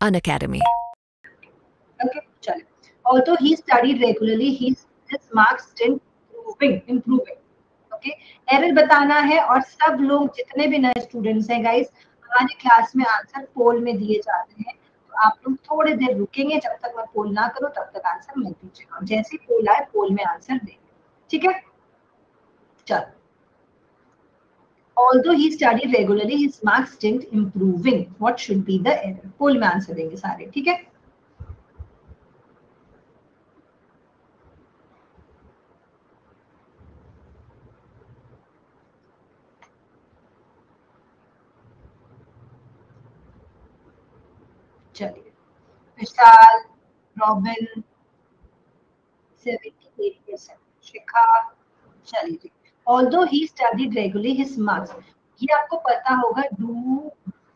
Unacademy. Okay, चले. Although he studied regularly, his marks didn't improving. Okay, error बताना है और सब लोग जितने भी नए स्टूडेंट्स हैं गाइस, हमारी क्लास में आंसर पोल में दिए जाते हैं, तो आप लोग थोड़ी देर रुकेंगे, जब तक मैं पोल ना करूं तब तक आंसर मत दीजिएगा, जैसे पोल आए पोल में आंसर देंगे, ठीक है. चलो. Although he studied regularly, his marks didn't improving. What should be the error? पोल में आंसर देंगे सारे, ठीक है. चलिए. विशाल, रॉबिन, 78%. शिखा, चलिए. Although he studied regularly, his marks. ये आपको पता होगा, do,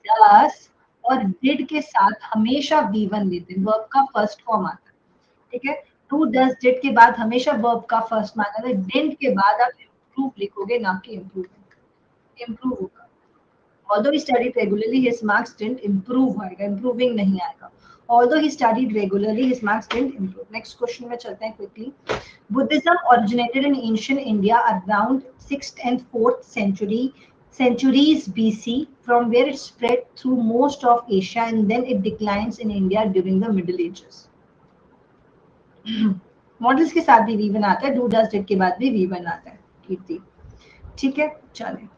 does और did के साथ हमेशा V1 लेते हैं, वर्ब का फर्स्ट फॉर्म आता है, ठीक है. do, does, did के बाद हमेशा वर्ब का फर्स्ट फॉर्म आता है. didn't के बाद आप improve लिखोगे, ना कि improve होगा. Although he studied regularly, his marks didn't improve आएगा, improving नहीं आएगा. Although he studied regularly, his marks didn't improve. Next question में चलते हैं quickly. Buddhism originated in ancient India around 6th and 4th centuries BC, from where it spread through most of Asia, and then it declines in India during the Middle Ages. Models के साथ भी V1 आता है, do, does, did के बाद भी V1 आता है. कीर्ति, ठीक है. चलें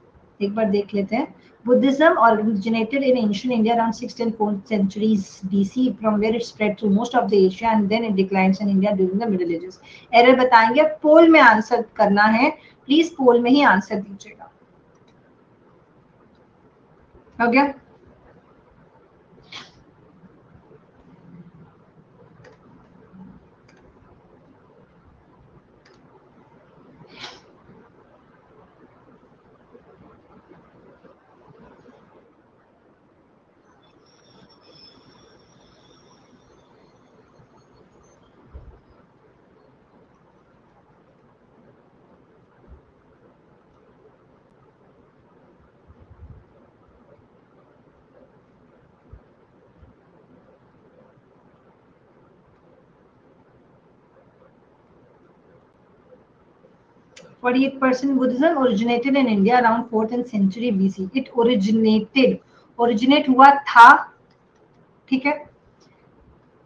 एक बार देख लेते हैं. Buddhism originated in ancient India around 6th and 4th centuries BC, from where it spread through most of the Asia, and then it declines in India during the Middle Ages. Error बताएंगे, पोल में answer करना है, please पोल में ही answer दीजिएगा. हो गया. Buddhism originated in India around 4th and century BC. It originate हुआ था, ठीक है,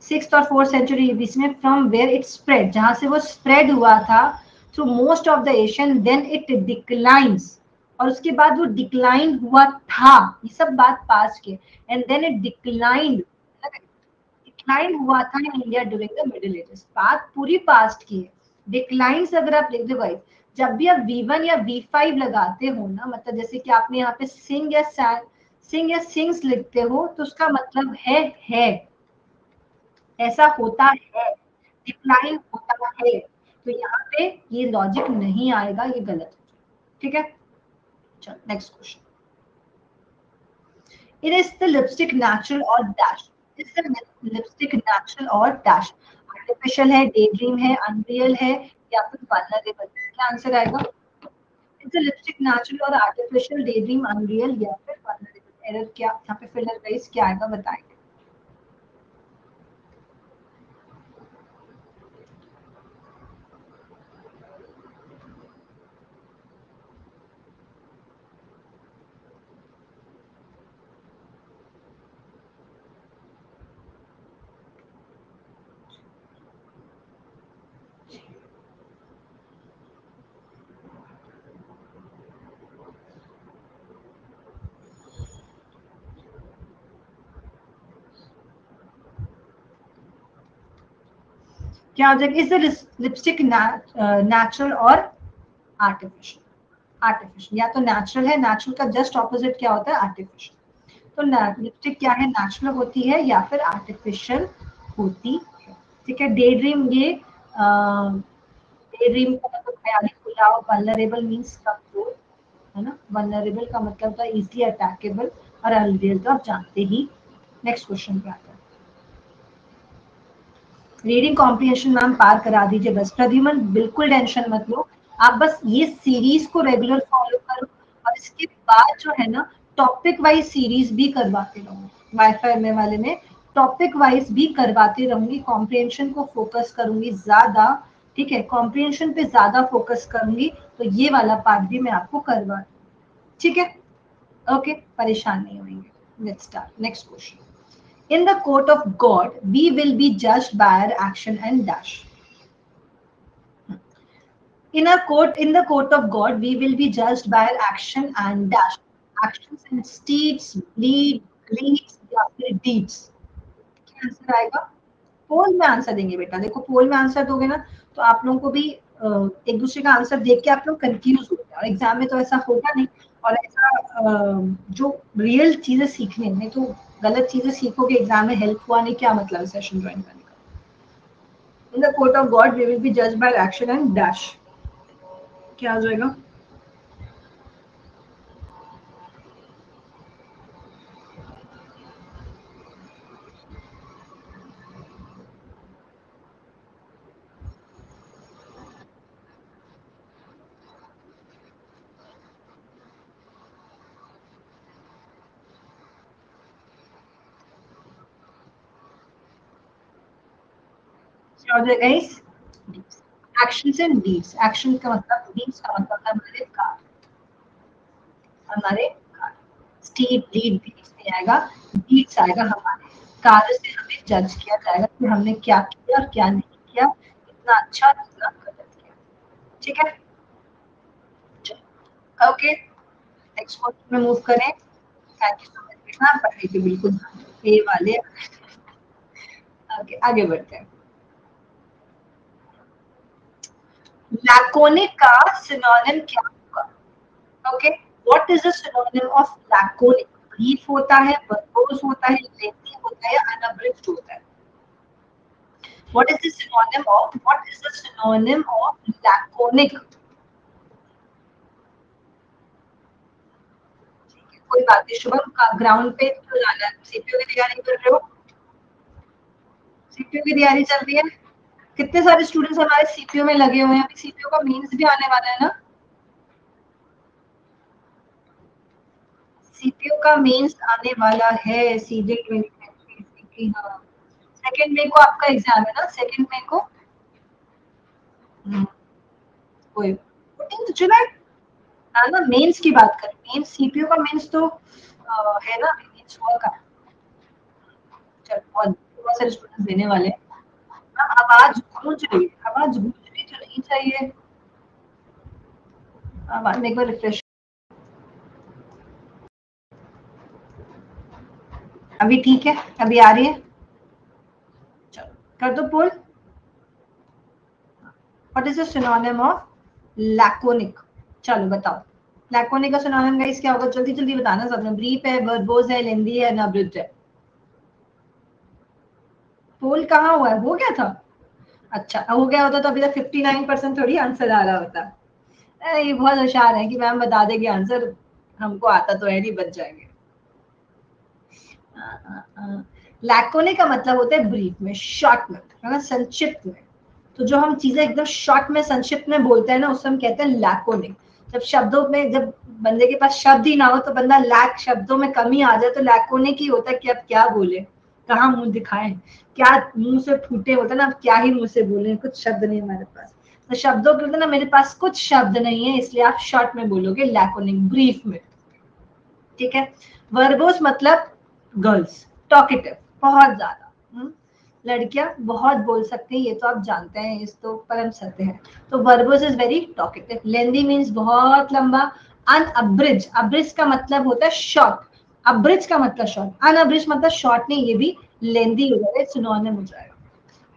6th और 4th century BC में, from where it spread, जहां से वो spread हुआ था, through most of the Asian, then it declines, और उसके बाद वो डिक्लाइन हुआ था, ये सब बात पास्ट की, and then it declined, decline हुआ था in India during the middle ages. बात पूरी पास्ट की है. डिक्लाइंस अगर आप लिख दो गाइस, जब भी आप V1 या V5 लगाते हो ना, मतलब जैसे कि आपने यहाँ पे सिंग या सिंग्स लिखते हो, तो उसका मतलब है ऐसा होता है, डिक्लाइन होता है. तो यहाँ पे ये लॉजिक नहीं आएगा, ये गलत है, ठीक है. चलो next question. Is the lipstick natural or dash? Is the lipstick natural or dash? Artificial है, डे ड्रीम है, अनरियल है, या फिर वल्नरेबल? क्या आंसर आएगा? इज द लिपस्टिक नेचुरल और आर्टिफिशियल, डे ड्रीम, अनरियल या फिर वल्नरेबल? एरर क्या यहाँ पे फिलर गाइस क्या आएगा बताएंगे. क्या हो जाएगा? इज द लिपस्टिक नेचुरल और आर्टिफिशियल? आर्टिफिशियल. या तो नेचुरल है, नेचुरल का जस्ट ऑपोजिट क्या होता है? आर्टिफिशियल. तो लिपस्टिक क्या है? नेचुरल होती है या फिर आर्टिफिशियल होती है, ठीक है. डे ड्रीम, ये डे ड्रीम का मतलब ख्याली खुलाव. वल्नरेबल मींस कमजोर, है ना. वल्नरेबल का मतलब था इजीली अटैकेबल, और अनरियल तो आप जानते ही. नेक्स्ट क्वेश्चन पे आता है. रीडिंग कॉम्प्रिहेंशन मैम पार करा दीजिए बस. प्रद्युमन बिल्कुल टेंशन मत लो, आप बस ये सीरीज को रेगुलर फॉलो करो, और इसके बाद जो है ना टॉपिक वाइज सीरीज भी करवाते रहो. वाईफाई में वाले में टॉपिक वाइज भी करवाती रहूंगी, कॉम्प्रिहेंशन को फोकस करूंगी ज्यादा, ठीक है, कॉम्प्रिहेंशन पे ज्यादा फोकस करूंगी, तो ये वाला पार्ट भी मैं आपको करवा, ठीक है, ओके, परेशान नहीं होंगे। Let's start next question. In the court of God we will be judged by our action and dash. In the court of God, we will be judged by our action and dash. Actions and deeds, deeds या फिर deeds. क्या answer आएगा? पोल में answer देंगे बेटा। देखो पोल में answer दोगे ना तो आप लोगों को भी एक दूसरे का आंसर देख के आप लोग कंफ्यूज हो गए, और एग्जाम में तो ऐसा होगा नहीं, और ऐसा जो रियल चीजें सीखने में, तो गलत चीजें सीखोगे एग्जाम में हेल्प हुआ नहीं, क्या मतलब सेशन ज्वाइन करने का। In the court of God we will be judged by action and dash, क्या हो जाएगा? क्या हो जाएगा इस एक्शंस एंड डीड्स। एक्शन का मतलब, डीड्स का मतलब हमारे कार्य, हमारे कार्य। स्टेट लीड डीड्स नहीं आएगा, डीड्स आएगा, हमारे कार्य से हमें जज किया जाएगा कि हमने क्या किया और क्या नहीं किया, कितना अच्छा कितना गलत किया, ठीक है। ओके नेक्स्ट क्वेश्चन में मूव करें। थैंक यू सो मच बेटा, पढ़ाई पे बिल्कुल ये वाले। ओके आगे बढ़ते हैं। लैकोनिक का सिनोनिम क्या होगा? Okay, what is the synonym of laconic? Brief होता है, वर्बोज होता है, लेंथी होता है, अनअब्रिज्ड होता है। What is the synonym of, what is the synonym of laconic? कोई बात नहीं, शुभम ग्राउंड पे तो जाना है, सीपीयू की तैयारी कर रहे हो? सीपीयू की तैयारी चल रही है? कितने सारे स्टूडेंट्स हमारे सीपीयू में लगे हुए हैं, अभी सीपीयू का मेंस भी आने वाला है ना? सीपीयू का मेंस आने वाला है सीधे 2023 की। हाँ, सेकंड मई को आपका एग्जाम है ना? सेकंड मई को कोई 14 जुलाई, हाँ ना, मेंस की बात करें, मेंस सीपीयू का मेंस तो है ना, मेंस हुआ का। चल बहुत सारे स्टूडेंट्स देने वाले हैं। आवाज गूंज रही, आवाज गूंज रही तो नहीं चाहिए, आवाज में एक बार रिफ्रेश। अभी ठीक है, अभी आ रही है? चलो कर दो poll. What is the synonym of laconic? चलो बताओ, लैकोनिक का सिनोनिम गाइस क्या होगा? जल्दी जल्दी बताना सबने। ब्रीफ है, वर्बोज है, लेंदी है, अनअब्रिज्ड है। पोल कहाँ हुआ है? हो गया था? अच्छा हो गया होता तो अभी तक 59% थोड़ी आंसर आ रहा होता। ये बहुत होशियार है कि मैम बता देगी आंसर, हमको आता तो है नहीं, बच जाएंगे। लैकोनिक का मतलब होता है ब्रीफ में, शॉर्ट में, है ना, संक्षिप्त में। तो जो हम चीजें एकदम शॉर्ट में, संक्षिप्त में बोलते हैं ना, उससे हम कहते हैं लैकोनिक। जब शब्दों में, जब बंदे के पास शब्द ही ना हो तो बंदा लैक, शब्दों में कमी आ जाए तो लैकोनिक ही होता है कि अब क्या बोले, कहाँ मुंह दिखाएं, क्या मुंह से फूटे, होता है ना, अब क्या ही मुंह से बोले, कुछ शब्द नहीं हमारे पास। तो शब्दों के होता है ना, मेरे पास कुछ शब्द नहीं है, इसलिए आप शॉर्ट में बोलोगे, लैकोनिक, ब्रीफ में, ठीक है। वर्बोस मतलब गर्ल्स, टॉकेटिव, बहुत ज्यादा, लड़कियां बहुत बोल सकती हैं, ये तो आप जानते हैं, इस तो परम सत्य है। तो verbose is very talkative. Lengthy means बहुत लंबा। अनअब्रिज, अब्रिज का मतलब होता है शॉर्ट, अब्रिज का मतलब शॉर्ट, अनअब्रिज मतलब शॉर्ट नहीं, ये भी लेंदी हो जाएगा, सिनोनिम हो जाएगा।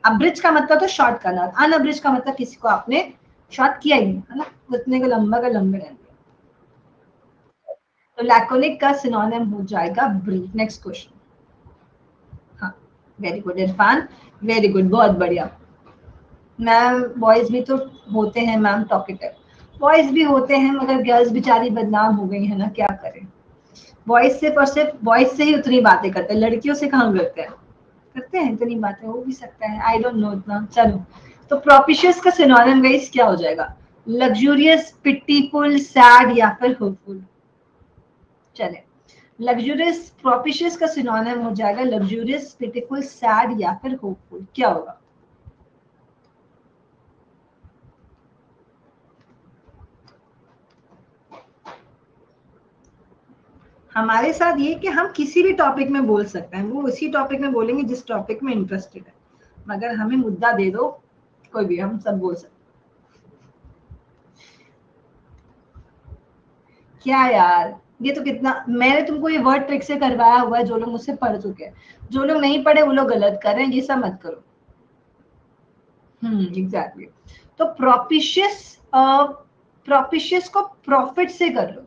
अब्रिज का मतलब तो शॉर्ट करना, अनअब्रिज का मतलब किसी को आपने शॉर्ट किया ही नहीं, है ना, उतने का लंबा रहने दिया। तो लैकोनिक का सिनोनिम हो जाएगा ब्रीफ। Next question. हाँ very good Irfan, very good, बहुत बढ़िया। मैम बॉयज भी तो होते हैं मैम टॉकेटिव, बॉयज भी होते हैं, मगर गर्ल्स बेचारी बदनाम हो गई है ना, क्या करें। बॉयज सिर्फ और सिर्फ बॉयज से ही उतनी बातें करते हैं, लड़कियों से कहाँ करते हैं? करते हैं इतनी बातें, हो भी सकता है, आई डोंट नो इतना। चलो, तो प्रोपिशियस का सिनोनिम गाइस क्या हो जाएगा? लग्जूरियस, पिटीफुल, सैड या फिर होपफुल? चले, लग्जूरियस प्रोपिशियस का सिनोनिम हो जाएगा लग्जूरियस, पिटिफुल, सैड या फिर होपफुल। क्या होगा? हमारे साथ ये कि हम किसी भी टॉपिक में बोल सकते हैं, वो उसी टॉपिक में बोलेंगे जिस टॉपिक में इंटरेस्टेड है, मगर हमें मुद्दा दे दो कोई भी, हम सब बोल सकते हैं। क्या यार, ये तो कितना, मैंने तुमको ये वर्ड ट्रिक से करवाया हुआ है, जो लोग मुझसे पढ़ चुके हैं, जो लोग नहीं पढ़े वो लोग गलत कर रहे हैं, ये सब मत करो। एग्जैक्टली। तो प्रोपिशियस, प्रोपिशियस को प्रॉफिट से कर लो,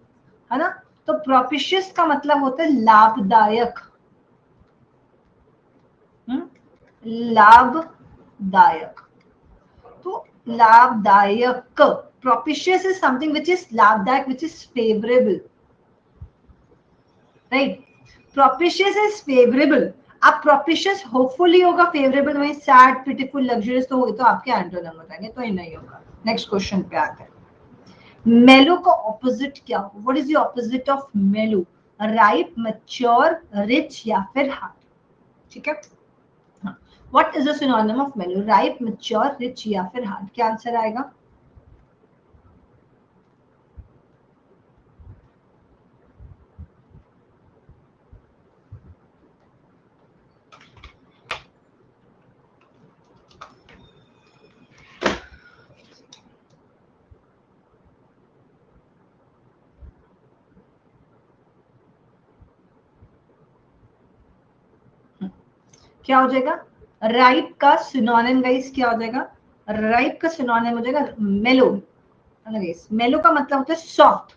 है ना? तो प्रोपिशियस का मतलब होता है लाभदायक। लाभदायक, तो लाभदायक, propitious is something which is लाभदायक, which is favorable, right? Propitious is favorable। अब propitious hopefully होगा, favorable में sad, pitiful, luxurious तो होगी, तो आपके एंटोनिम हो जाएंगे, तो ये नहीं होगा। नेक्स्ट क्वेश्चन पे आते हैं। मेलो का ऑपोजिट क्या हो? What is the opposite of मेलो? राइप, मैच्योर, रिच या फिर हार्ड? ठीक है, what is the synonym of मेलो? राइप, मैच्योर, रिच या फिर हार्ड? क्या आंसर आएगा? क्या हो जाएगा? राइप का सिनोनिम गाइस क्या हो जाएगा? राइप का सिनोनिम हो जाएगा मेलो। मेलो का मतलब होता है सॉफ्ट।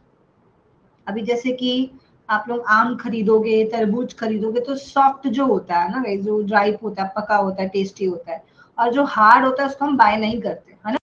अभी जैसे कि आप लोग आम खरीदोगे, तरबूज खरीदोगे, तो सॉफ्ट जो होता है ना गाइस, जो राइप होता है, पका होता है, टेस्टी होता है, और जो हार्ड होता है उसको हम बाय नहीं करते, है ना?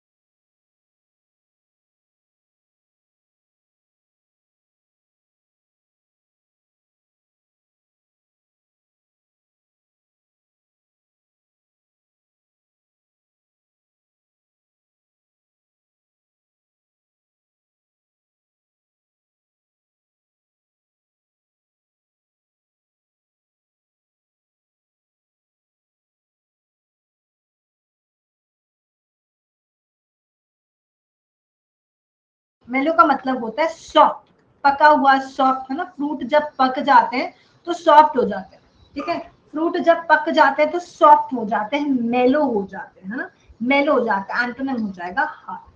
मेलो का मतलब होता है सॉफ्ट, पका हुआ सॉफ्ट, है ना? फ्रूट जब पक जाते हैं तो सॉफ्ट हो जाते हैं, ठीक है? फ्रूट जब पक जाते हैं तो सॉफ्ट हो जाते हैं, मेलो हो जाते हैं, है ना? मेलो हो जाता है, एंटोनिम हो जाएगा हार्ड।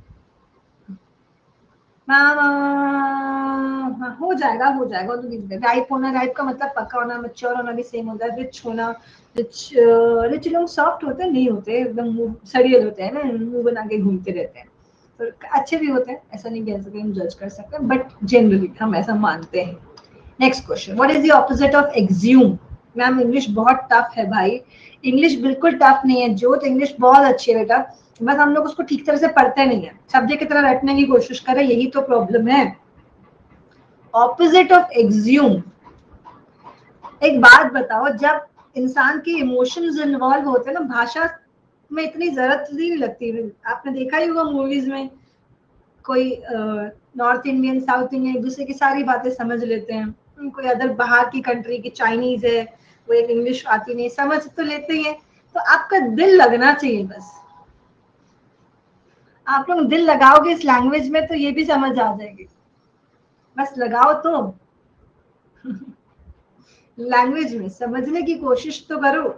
हाँ, हो जाएगा, हो जाएगा, तो राइप होना, राइप का मतलब पका होना, मैच्योर होना भी सेम होता है, रिच होना, रिच, रिच लोग सॉफ्ट होते हैं नहीं होते, एकदम मुंह सड़ियल होते हैं ना, मुंह बना के घूमते रहते हैं, तो अच्छे भी होते हैं, ऐसा नहीं कह सकते, हम जज कर सकते हैं, बट जनरली हम ऐसा मानते हैं। Next question, what is the opposite of exhume? Ma'am English बहुत टफ है भाई, इंग्लिश बिल्कुल टफ नहीं है, जो तो इंग्लिश बहुत अच्छी है बेटा, बस हम लोग उसको ठीक तरह से पढ़ते नहीं है, सब्जेक्ट की तरह रटने की कोशिश करें, यही तो प्रॉब्लम है। ऑपोजिट ऑफ एक्ज्यूम, एक बात बताओ, जब इंसान के इमोशंस इन्वॉल्व होते हैं ना, भाषा में इतनी जरूरत नहीं लगती। आपने देखा ही होगा मूवीज में, कोई नॉर्थ इंडियन, साउथ इंडियन एक दूसरे की सारी बातें समझ लेते हैं, कोई अदर बाहर की कंट्री की चाइनीज है, वो एक इंग्लिश आती नहीं, समझ तो लेते ही है, तो आपका दिल लगना चाहिए बस, आप लोग दिल लगाओगे इस लैंग्वेज में तो ये भी समझ आ जाएगी, बस लगाओ तो। लैंग्वेज में समझने की कोशिश तो करो,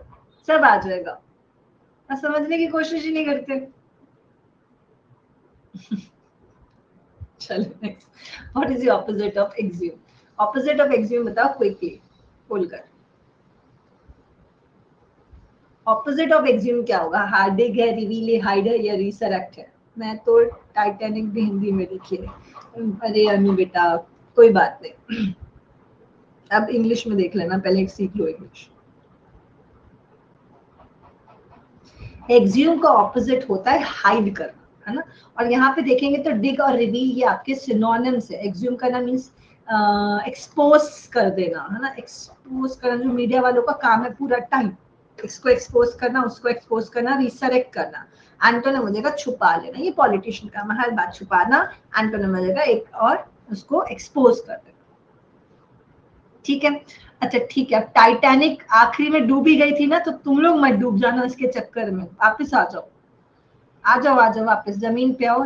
सब आ जाएगा, और समझने की कोशिश ही नहीं करते। चलो next, what is the opposite of exhume? Opposite of exhume बताओ क्विकली, बोलकर। ऑपोजिट ऑफ एक्ज्यूम क्या होगा? हार्डिग है, रिवील है, हाइड है या रिसरेक्ट है? मैं तो टाइटैनिक भी हिंदी में लिखी है। अरे अनु बेटा, कोई बात नहीं, अब इंग्लिश में देख लेना, पहले सीख लो इंग्लिश। एक्ज्यूम का ऑपोजिट होता है हाइड करना, है ना? और यहाँ पे देखेंगे तो डिग और रिवील ये आपके सिनोनिम्स है। एक्ज्यूम करना मीन्स एक्सपोज कर देना, है ना? एक्सपोज करना जो मीडिया वालों का काम है पूरा टाइम, इसको एक्सपोज करना, उसको एक्सपोज करना, रिसरेक्ट करना। एंटोनिम हो जाएगा छुपा लेना, ये पॉलिटिशियन का हर बात छुपाना। एंटोनिम हो जाएगा एक और उसको एक्सपोज कर देना। ठीक है। अच्छा ठीक है, टाइटैनिक आखिरी में डूबी गई थी ना, तो तुम लोग मत डूब जाना इसके चक्कर में, वापस आ जाओ, आ जाओ आ जाओ वापस जमीन पे आओ।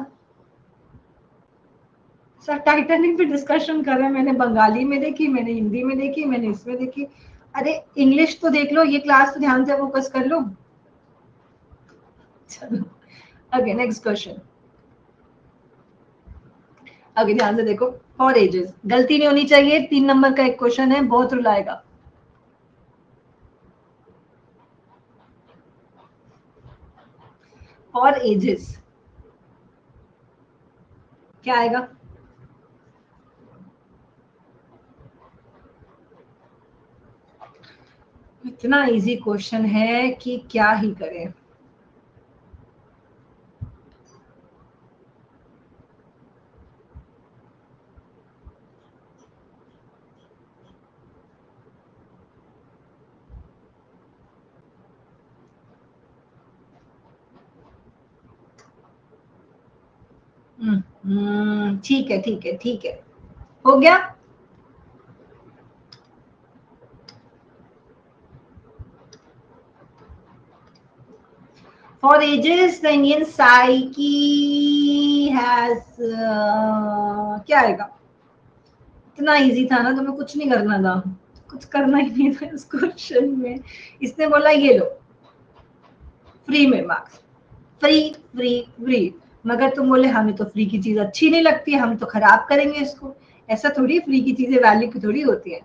सर टाइटैनिक पे डिस्कशन कर रहे हैं, मैंने बंगाली में देखी, मैंने हिंदी में देखी, मैंने इसमें देखी। अरे इंग्लिश तो देख लो, ये क्लास तो ध्यान से फोकस कर लो। चलो ओके नेक्स्ट क्वेश्चन, आगे ध्यान से देखो। फॉर एजेस गलती नहीं होनी चाहिए, 3 नंबर का एक क्वेश्चन है, बहुत रुलाएगा। फॉर एजेस क्या आएगा? इतना इजी क्वेश्चन है कि क्या ही करें। ठीक है ठीक है ठीक है, हो गया। For ages the Indian psyche has क्या आएगा? इतना इजी था ना, तुम्हें कुछ नहीं करना था, कुछ करना ही नहीं था इस क्वेश्चन में। इसने बोला ये लो फ्री में मार्क्स, फ्री फ्री फ्री, मगर तुम बोले हमें तो फ्री की चीज अच्छी नहीं लगती, हम तो खराब करेंगे इसको। ऐसा थोड़ी फ्री की चीजें वैल्यू की थोड़ी होती है।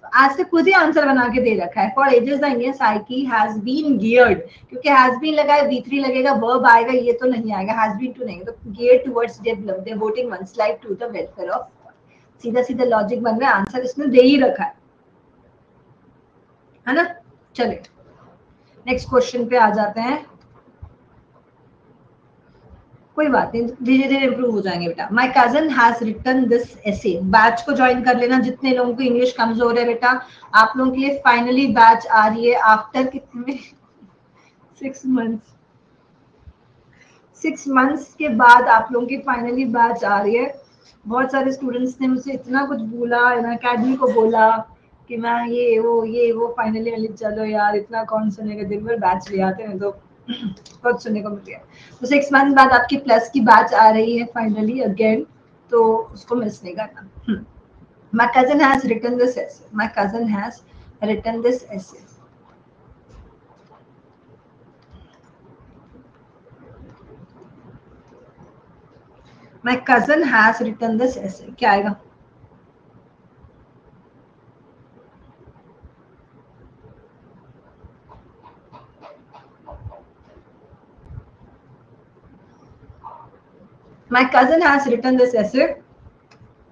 तो आज से खुद ही आंसर बना के दे रखा है। For ages the Indian psyche has been geared, क्योंकि हैज बीन लगा है, V3 लगेगा, वर्ब आएगा, ये तो नहीं आएगा, हैज बीन टू नहीं, तो geared towards develop devoting one's life to the welfare of, सीधा सीधा लॉजिक बन रहा है, आंसर इसने दे ही रखा है ना। चलिए नेक्स्ट क्वेश्चन पे आ जाते हैं। कोई बात नहीं, धीरे धीरे इंप्रूव हो जाएंगे बेटा। My cousin has written this essay, batch को ज्वाइन कर लेना जितने लोगों को इंग्लिश कमजोर है बेटा। आप लोगों के लिए फाइनली बैच आ रही है आफ्टर कितने 6 मंथ्स, 6 मंथ्स के बाद आप लोगों की फाइनली बैच आ रही है। बहुत सारे स्टूडेंट्स ने मुझसे इतना कुछ बोला, अकेडमी को बोला कि मैं ये वो फाइनली वाली, चलो यार इतना कौन सुनेगा, दिन भर बैच ले आते हैं तो बहुत सुनने को मिल गया। तो 6 मंथ बाद आपकी प्लस की बैच आ रही है फाइनली अगेन, तो उसको मिस नहीं करना। My cousin has written this essay. My cousin has written this essay. My cousin has written this essay. क्या आएगा? My cousin has written this essay.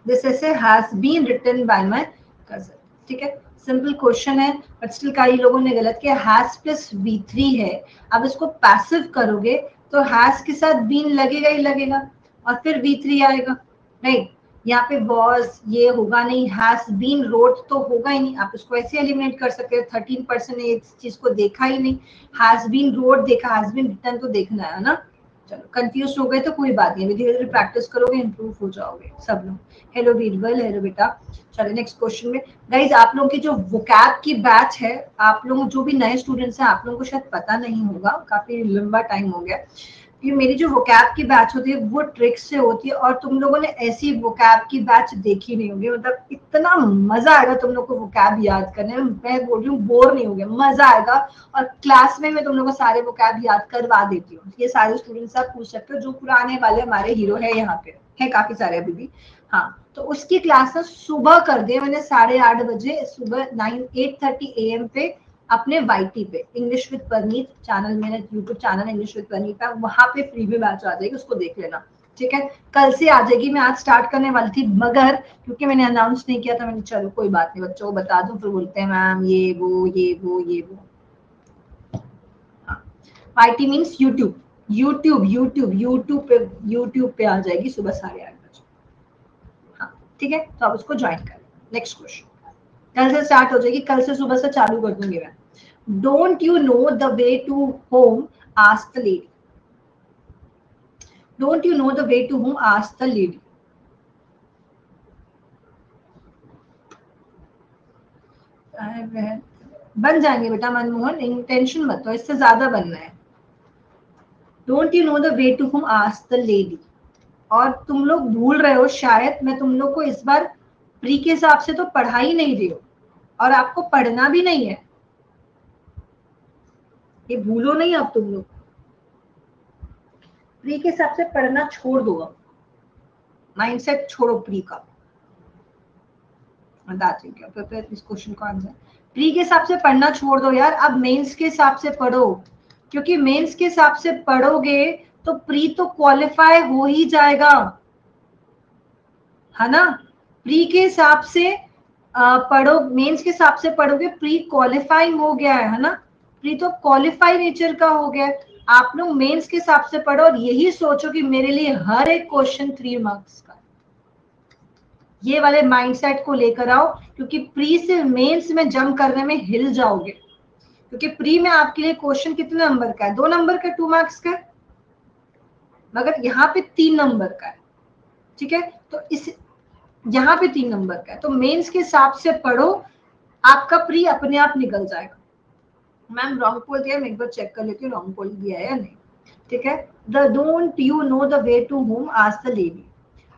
This essay has been written by my cousin. ठीक है, simple question है, but still कई लोगों ने गलत किया। हैज प्लस V3 है, अब इसको पैसिव करोगे तो हैज के साथ बीन लगेगा ही लगेगा, और फिर V3 आएगा। नहीं, यहाँ पे वॉज ये होगा नहीं, हैज बीन रोट तो होगा ही नहीं, आप इसको ऐसे एलिमिनेट कर सकते हो। 13% ने इस चीज को देखा ही नहीं, हैज बीन रोट देखा, हैज बीन रिटन तो देखना है ना। चलो कंफ्यूज हो गए तो कोई बात नहीं, धीरे धीरे प्रैक्टिस करोगे इंप्रूव हो जाओगे सब लोग। हेलो बीरबल, हेलो बेटा। चलो नेक्स्ट क्वेश्चन में गाइज, आप लोगों की जो वोकैब की बैच है, आप लोग जो भी नए स्टूडेंट्स हैं, आप लोगों को शायद पता नहीं होगा, काफी लंबा टाइम हो गया। ये मेरी जो वोकैब की बैच होती है वो ट्रिक्स से होती है, और तुम लोगों ने ऐसी वोकैब की बैच देखी नहीं होगी। मतलब इतना मजा आएगा तुम लोग को वोकैब याद करने में, मैं बोल रही हूँ बोर नहीं होगे, मजा आएगा। और क्लास में मैं तुम लोग को सारे वोकैब याद करवा देती हूँ। ये सारे स्टूडेंट्स आप पूछ सकते हो, जो पुराने वाले हमारे हीरो है यहाँ पे है, काफी सारे अभी भी। हाँ, तो उसकी क्लास ना सुबह कर दिया मैंने 8:30 बजे सुबह, 8:30 AM पे अपने YT पे, इंग्लिश विद परनीत चैनल, मेरा YouTube channel English with Parneet पे, वहां पे फ्री में बैच आ जाएगी, उसको देख लेना। ठीक है, कल से आ जाएगी, मैं आज स्टार्ट करने वाली थी, मगर क्योंकि मैंने अनाउंस नहीं किया था, मैंने चलो कोई बात नहीं बच्चों को बता दूं, फिर बोलते हैं मैम ये वो ये वो ये वो। हाँ, YT मीन्स यूट्यूब, यूट्यूब पे आ जाएगी सुबह 8:30 बजे। हाँ ठीक है, तो आप उसको ज्वाइन करें। नेक्स्ट क्वेश्चन कल से स्टार्ट हो जाएगी, कल से सुबह से चालू कर दूंगी मैं। Don't you know the way to home, ask the lady. Don't you know the way to home, ask the lady. बन जाएंगे बेटा मनमोहन, टेंशन मत लो, इससे ज्यादा बनना है। Don't you know the way to home asked the lady. और तुम लोग भूल रहे हो शायद, मैं तुम लोग को इस बार प्री के हिसाब से तो पढ़ा ही नहीं रही हूँ, और आपको पढ़ना भी नहीं है, ये भूलो नहीं अब तुम लोग। प्री के हिसाब से पढ़ना छोड़ दो, अब माइंडसेट छोड़ो प्री का। इस क्वेश्चन को आंसर प्री के हिसाब से पढ़ना छोड़ दो यार, अब मेंस के हिसाब से पढ़ो, क्योंकि मेंस के हिसाब से पढ़ोगे तो प्री तो क्वालिफाई हो ही जाएगा, है ना। प्री के हिसाब से पढ़ो, मेंस के हिसाब से पढ़ोगे, प्री क्वालिफाई हो गया है ना, प्री तो क्वालिफाई नेचर का हो गया। आप लोग मेंस के हिसाब से पढ़ो और यही सोचो कि मेरे लिए हर एक क्वेश्चन 3 मार्क्स का, ये वाले माइंडसेट को लेकर आओ, क्योंकि प्री से मेंस में जंप करने में हिल जाओगे। क्योंकि प्री में आपके लिए क्वेश्चन कितने नंबर का है, 2 नंबर का, 2 मार्क्स का, मगर यहाँ पे 3 नंबर का है, ठीक है। तो इस यहाँ पे 3 नंबर का है, तो मेंस के हिसाब से पढ़ो, आपका प्री अपने आप निकल जाएगा। मैम रॉन्ग पोल दिया, मैं एक बार चेक कर लेती हूँ रॉन्ग पोल दिया है या नहीं, ठीक है। The don't you know the way to home asked the lady.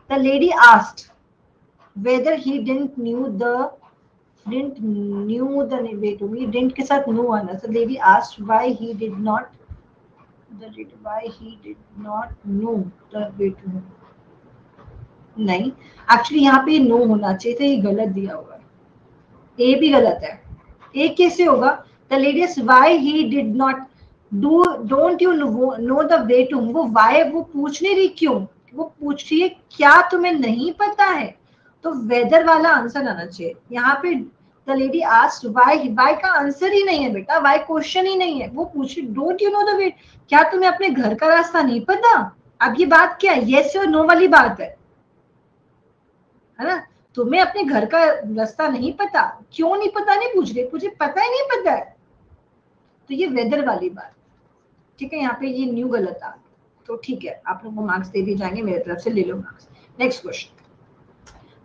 The lady asked whether he didn't knew the way to me, didn't के साथ no आना, so lady asked why he did not know the way to home। नहीं, actually यहाँ पे no होना चाहिए था, ये गलत दिया हुआ है, ए भी गलत है। ए कैसे होगा, the lady asked why he did not don't you know the way to home। वो why वो पूछ नहीं रही क्यों, वो पूछ रही है क्या तुम्हें नहीं पता है, तो वेदर वाला आंसर आना चाहिए यहाँ पे। द लेडी आस्क्ड व्हाई का आंसर ही नहीं है बेटा, व्हाई क्वेश्चन ही नहीं है, वो पूछ रही डोंट यू नो द वे, क्या तुम्हें अपने घर का रास्ता नहीं पता। अब ये बात क्या है, येस और नो वाली बात है ना। तुम्हें अपने घर का रास्ता नहीं पता, क्यों नहीं पता नहीं पूछ रही, मुझे पता ही नहीं पता है, तो ये वेदर वाली बात, ठीक है। यहाँ पे ये न्यू गलत आ, तो ठीक है, आप लोगों को मार्क्स दे दिए जाएंगे, मेरे तरफ से ले लो marks. Next question,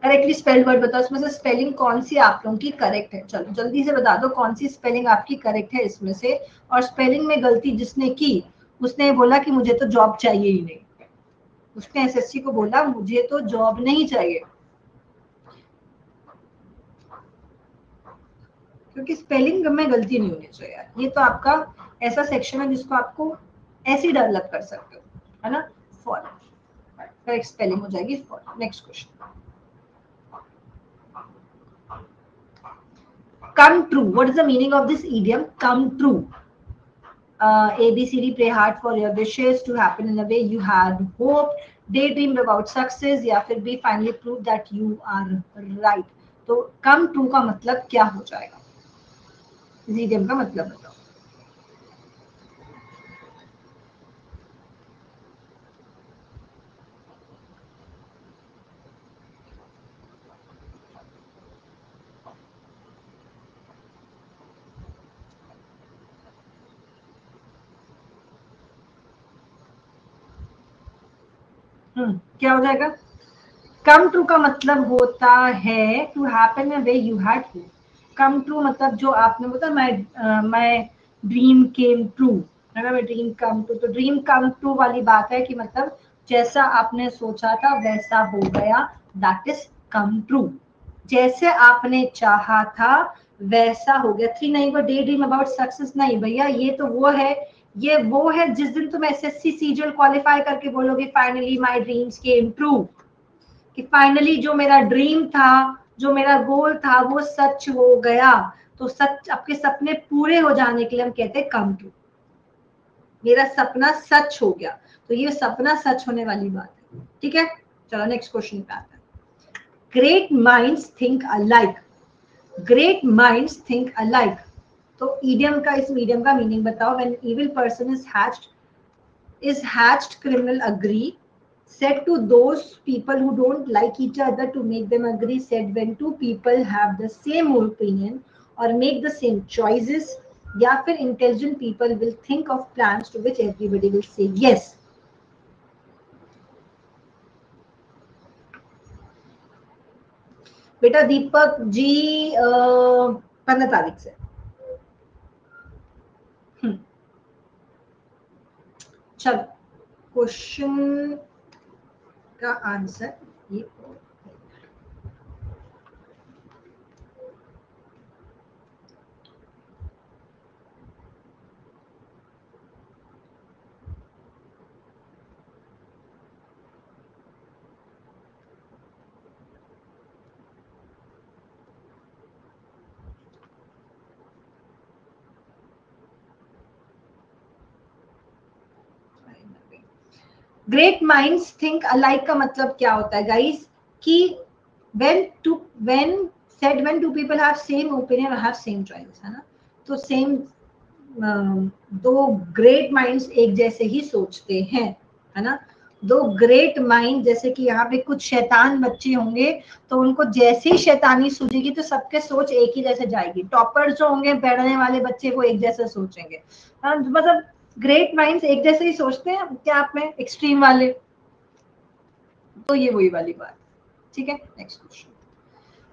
correctly spelled word बताओ, इसमें से स्पेलिंग कौन सी आप लोगों की करेक्ट है, चलो जल्दी से बता दो कौन सी स्पेलिंग आपकी करेक्ट है इसमें से। और स्पेलिंग में गलती जिसने की, उसने बोला कि मुझे तो जॉब चाहिए ही नहीं, उसने एसएससी को बोला मुझे तो जॉब नहीं चाहिए, क्योंकि स्पेलिंग में गलती नहीं होनी चाहिए यार। ये तो आपका ऐसा सेक्शन है जिसको आपको ऐसे ही डेवलप कर सकते हो, है ना। फॉर करेक्ट स्पेलिंग हो जाएगी for. Next question, come true, what is the meaning of this idiom come true? A B C D, pray hard for your wishes to happen in a way you had hoped, daydreamed about success, या फिर B finally prove that you are right। तो come true का मतलब क्या हो जाएगा, इस idiom का मतलब बताओ। क्या हो जाएगा, कम ट्रू का मतलब होता है to happen way you had to. Come true मतलब जो आपने बोला मैं ड्रीम केम ट्रू, है ना, मैं ड्रीम कम ट्रू, तो ड्रीम कम ट्रू वाली बात है कि मतलब जैसा आपने सोचा था वैसा हो गया, दैट इज कम ट्रू। जैसे आपने चाहा था वैसा हो गया। थ्री नहीं, वो डे ड्रीम अबाउट सक्सेस नहीं भैया, ये तो वो है, ये वो है जिस दिन तुम एसएससी सीजीएल क्वालिफाई करके बोलोगे finally my dreams came true, कि फाइनली जो मेरा ड्रीम था, जो मेरा गोल था वो सच हो गया। तो सच, आपके सपने पूरे हो जाने के लिए हम कहते हैं कम ट्रू, मेरा सपना सच हो गया, तो ये सपना सच होने वाली बात है, ठीक है। चलो नेक्स्ट क्वेश्चन पे आते हैं। Great minds think alike, great minds think alike, तो इडियम का, इस मीडियम का मीनिंग बताओ। When evil person is hatched criminal agree, said to those people who don't like each other to make them agree, said when two people have the same opinion or make the same choices, या फिर intelligent people will think of plans to which everybody will say yes। बेटा दीपक जी 15 तारीख से। चलो question का answer ये great minds think alike का मतलब क्या होता है गाइस कि when two people have same opinion or have same choice, है ना, तो सेम दो ग्रेट माइंड्स एक जैसे ही सोचते हैं, है ना। दो ग्रेट माइंड, जैसे कि यहाँ पे कुछ शैतान बच्चे होंगे तो उनको जैसे ही शैतानी सूझेगी तो सबके सोच एक ही जैसे जाएगी। टॉपर जो होंगे, पढ़ने वाले बच्चे, वो एक जैसे सोचेंगे। मतलब ग्रेट माइंड्स एक जैसे ही सोचते हैं क्या आप में, एक्सट्रीम वाले। तो ये वही वाली बात, ठीक है। Next question,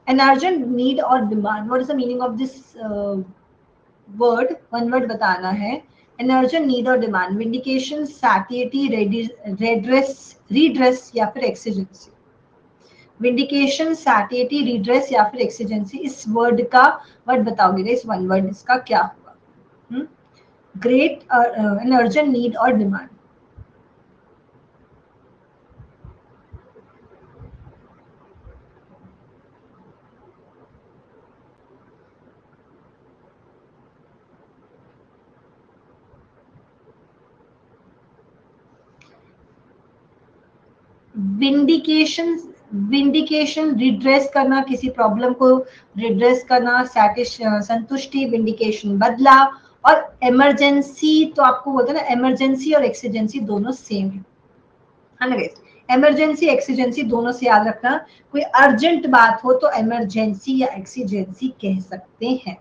an urgent need or demand, what is the meaning of this word? one word बताना है। an urgent need or demand, vindication, satiety, redress या फिर exigency। vindication, satiety, redress या फिर exigency, इस वर्ड का वर्ड बताओगे, इस वन वर्ड इसका क्या होगा? Great, an urgent need or demand। Vindication redress करना, किसी प्रॉब्लम को रिड्रेस करना, संतुष्टि, विंडिकेशन बदला। और इमरजेंसी तो आपको बोलते हैं ना, इमरजेंसी और एक्सीजेंसी दोनों सेम है ना गाइस। इमरजेंसी एक्सीजेंसी दोनों से याद रखना, कोई अर्जेंट बात हो तो इमरजेंसी या एक्सीजेंसी कह सकते हैं,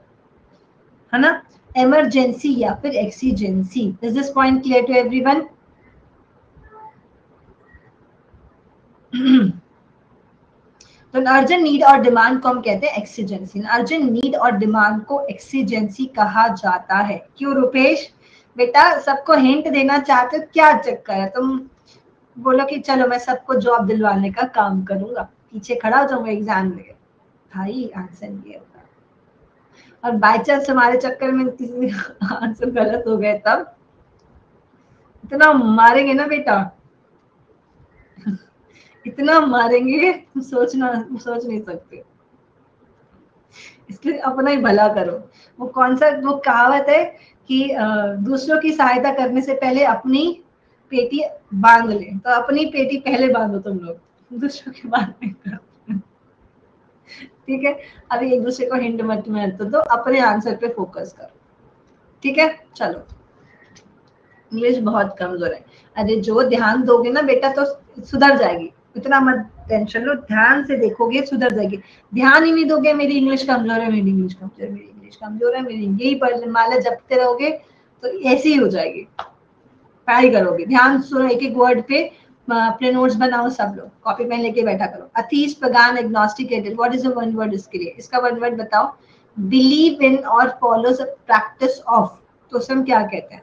है ना। इमरजेंसी या फिर exigency. Is this point clear to everyone? तो अर्जेंट नीड और डिमांड को हम कहते हैं एक्सीजेंसी। अर्जेंट नीड और डिमांड को एक्सीजेंसी कहा जाता है। क्यों रुपेश बेटा, सबको हिंट देना चाहते हो, क्या चक्कर है? तुम बोलो कि चलो मैं सबको जॉब दिलवाने का काम करूंगा, पीछे खड़ा हो जाऊंगा एग्जाम में। भाई आंसर ये होगा, और बाय चांस हमारे चक्कर में किसी आंसर गलत हो गए तब इतना मारेंगे ना बेटा, इतना मारेंगे सोच नहीं सकते। इसलिए अपना ही भला करो। वो कौन सा वो कहावत है कि दूसरों की सहायता करने से पहले अपनी पेटी बांध ले, तो अपनी पेटी पहले बांधो तुम लोग, दूसरों के बाद में करो, ठीक है। अभी एक दूसरे को हिंट मत दो, अपने आंसर पे फोकस करो, ठीक है। चलो, इंग्लिश बहुत कमजोर है। अरे जो ध्यान दोगे ना बेटा तो सुधर जाएगी, इतना मत टेंशन लो, ध्यान से देखोगे सुधर जाएगी। ध्यान ही नहीं दोगे, मेरी इंग्लिश कमजोर है, मेरी इंग्लिश कमजोर है, मेरी इंग्लिश कमजोर है, मेरी यही पर माला जपते रहोगे तो ऐसे ही हो जाएगी। ट्राई करोगे, ध्यान सुनो, एक एक वर्ड पे अपने नोट्स बनाओ, सब लोग कॉपी पेन लेके बैठा करो। अथीस्ट, पगान, एग्नोस्टिक, एडेल, what is the one word इसके लिए? इसका वन वर्ड बताओ। बिलीव इन और फॉलोज अ प्रैक्टिस ऑफ, तो उसमें हम क्या कहते हैं?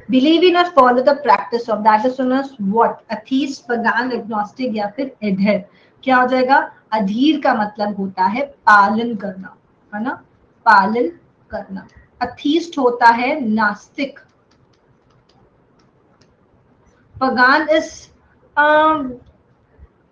बिलीव इन और follow the practice of, that is known as what? Atheist, pagan, agnostic या फिर एडहेर। क्या हो जाएगा? अधीर का मतलब होता है पालन करना, है ना, पालन करना। अथीस्ट होता है नास्तिक। पगान इज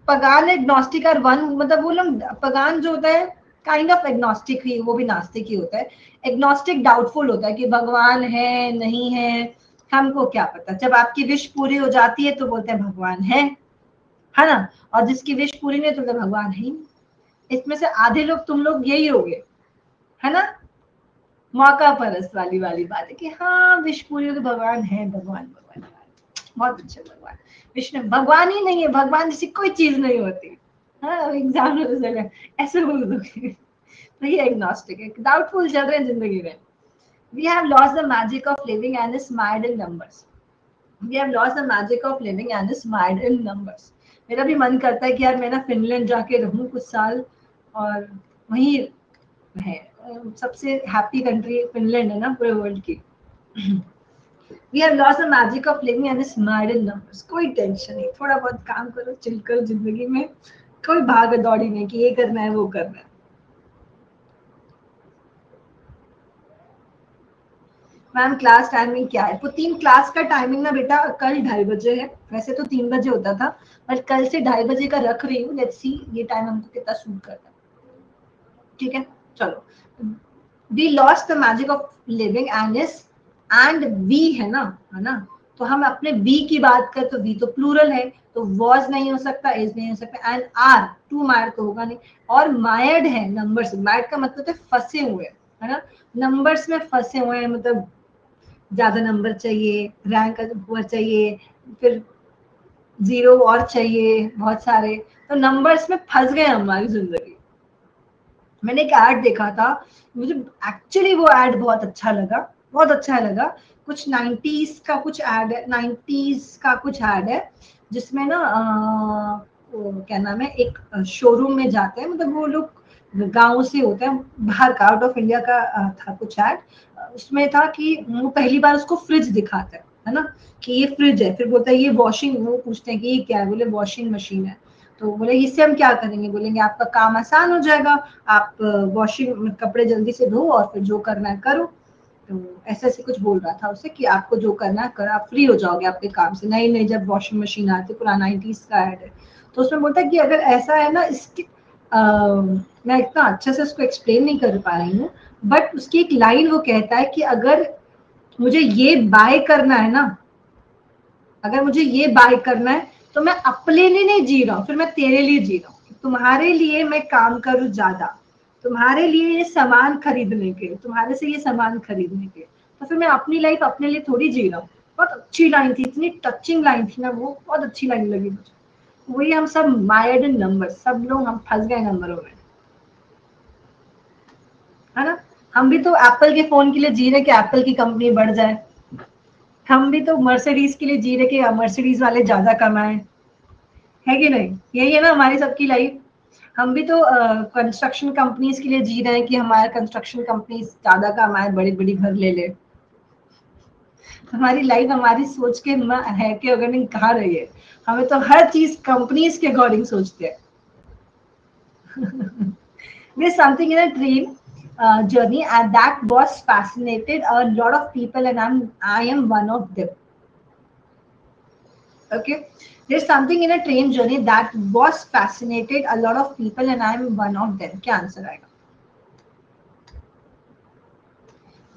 पगान एग्नोस्टिक और वन, मतलब वो लोग, पगान जो होता है काइंड ऑफ एग्नोस्टिक ही, वो भी नास्तिक ही होता है। एग्नोस्टिक डाउटफुल होता है कि भगवान है नहीं है, हमको क्या पता। जब आपकी विश पूरी हो जाती है तो बोलते हैं भगवान है ना, और जिसकी विश पूरी नहीं तो बोलते भगवान है ही। इसमें से आधे लोग तुम लोग यही होगे, है ना। मौका परस्त वाली बात है कि हाँ विश पूरी हो तो भगवान है, भगवान भगवान बहुत अच्छे भगवान। विष्णु भगवान ही नहीं है, भगवान जैसी कोई चीज नहीं होती। हाँ एग्जाम ऐसे बोल दोगे तो ये एग्नोस्टिक है, डाउटफुल चल रहे हैं जिंदगी में। We have lost the magic of living and is mired in numbers. We have lost the magic of living and is mired in numbers. मेरा भी मन करता है कि यार मैं ना फिनलैंड जाके रहूं कुछ साल और वहीं है। सबसे हैप्पी कंट्री फिनलैंड है ना पूरे वर्ल्ड की। We have lost the magic of living and is mired in numbers. कोई टेंशन नहीं, थोड़ा बहुत काम करो, चिल करो जिंदगी में, कोई भाग दौड़ी नहीं कि ये करना है वो करना है। मैम क्लास टाइमिंग क्या है? पुतीन क्लास का टाइमिंग ना बेटा कल 2:30 बजे है, वैसे तो 3 बजे होता था, बट कल से 2:30 बजे का रख रही हूँ। लेट्स सी ये टाइम हमको कितना सूट करता है। ठीक है, चलो। We lost the magic of living and we है ना, तो हम अपने वी की बात करें तो वी तो प्लूरल है, तो वॉज नहीं हो सकता, इज नहीं हो सकता, एंड आर टू मायर्ड तो होगा नहीं, और मायर्ड है नंबर्स। मायर्ड का मतलब है फंसे हुए, है ना, नंबर्स में फंसे हुए हैं, मतलब ज्यादा नंबर चाहिए, रैंक ऊपर चाहिए, फिर जीरो और चाहिए बहुत सारे, तो नंबर्स में फंस गए हमारी जिंदगी। मैंने एक ऐड देखा था, मुझे एक्चुअली वो ऐड बहुत अच्छा लगा, बहुत अच्छा लगा। कुछ 90s का कुछ ऐड है, 90s का कुछ ऐड है जिसमें ना क्या नाम है, एक शोरूम में जाते हैं, मतलब वो लोग गांव से होते हैं, बाहर का, आउट ऑफ इंडिया का था कुछ ऐड। उसमें था कि वो पहली बार उसको फ्रिज दिखाते हैं, है ना, कि ये फ्रिज है, फिर बोलता है ये वॉशिंग, वो पूछते हैं कि ये क्या है, बोले वॉशिंग मशीन है। तो बोले इससे हम क्या करेंगे, बोलेंगे आपका काम आसान हो जाएगा, आप वॉशिंग कपड़े जल्दी से धो और फिर जो करना है करो। तो ऐसे ऐसे कुछ बोल रहा था उसे कि आपको जो करना है कर, आप फ्री हो जाओगे आपके काम से। नहीं नहीं, जब वॉशिंग मशीन आती, पूरा 90s का ऐड है। तो उसमें बोलता है कि अगर ऐसा है ना, इसकी मैं इतना अच्छे से उसको एक्सप्लेन नहीं कर पा रही हूँ, बट उसकी एक लाइन वो कहता है कि अगर मुझे ये बाय करना है ना, अगर मुझे ये बाय करना है तो मैं अपने लिए नहीं जी रहा हूँ, फिर मैं तेरे लिए जी रहा हूँ, तुम्हारे लिए मैं काम करूँ ज्यादा, तुम्हारे लिए ये सामान खरीदने के, तुम्हारे से ये सामान खरीदने के, तो फिर मैं अपनी लाइफ अपने लिए थोड़ी जी रहा हूँ। बहुत अच्छी लाइन थी, इतनी टचिंग लाइन थी ना वो, बहुत अच्छी लाइन लगी मुझे। वही हम सब मायर्ड इन नंबर, सब लोग हम फंस गए नंबरों में, है ना। हम भी तो एप्पल के फोन के लिए जी रहे कि एप्पल की कंपनी बढ़ जाए, हम भी तो मर्सिडीज के लिए जी रहे कि मर्सिडीज वाले ज्यादा कमाएं, है कि नहीं? यही है ना हमारी सबकी लाइफ। हम भी तो कंस्ट्रक्शन कंपनीज के लिए जी रहे हैं कि हमारे कंस्ट्रक्शन कंपनीज ज्यादा कमाए, बड़ी बड़ी घर ले ले। हमारी लाइफ हमारी सोच के है कि अकॉर्डिंग कहाँ रही है, हमें तो हर चीज कंपनीज के अकॉर्डिंग सोचते हैं। There's something in a train journey and that was fascinated a lot of people, and I am one of them. Okay, there's something in a train journey that was fascinated a lot of people, and I am one of them. क्या answer आएगा?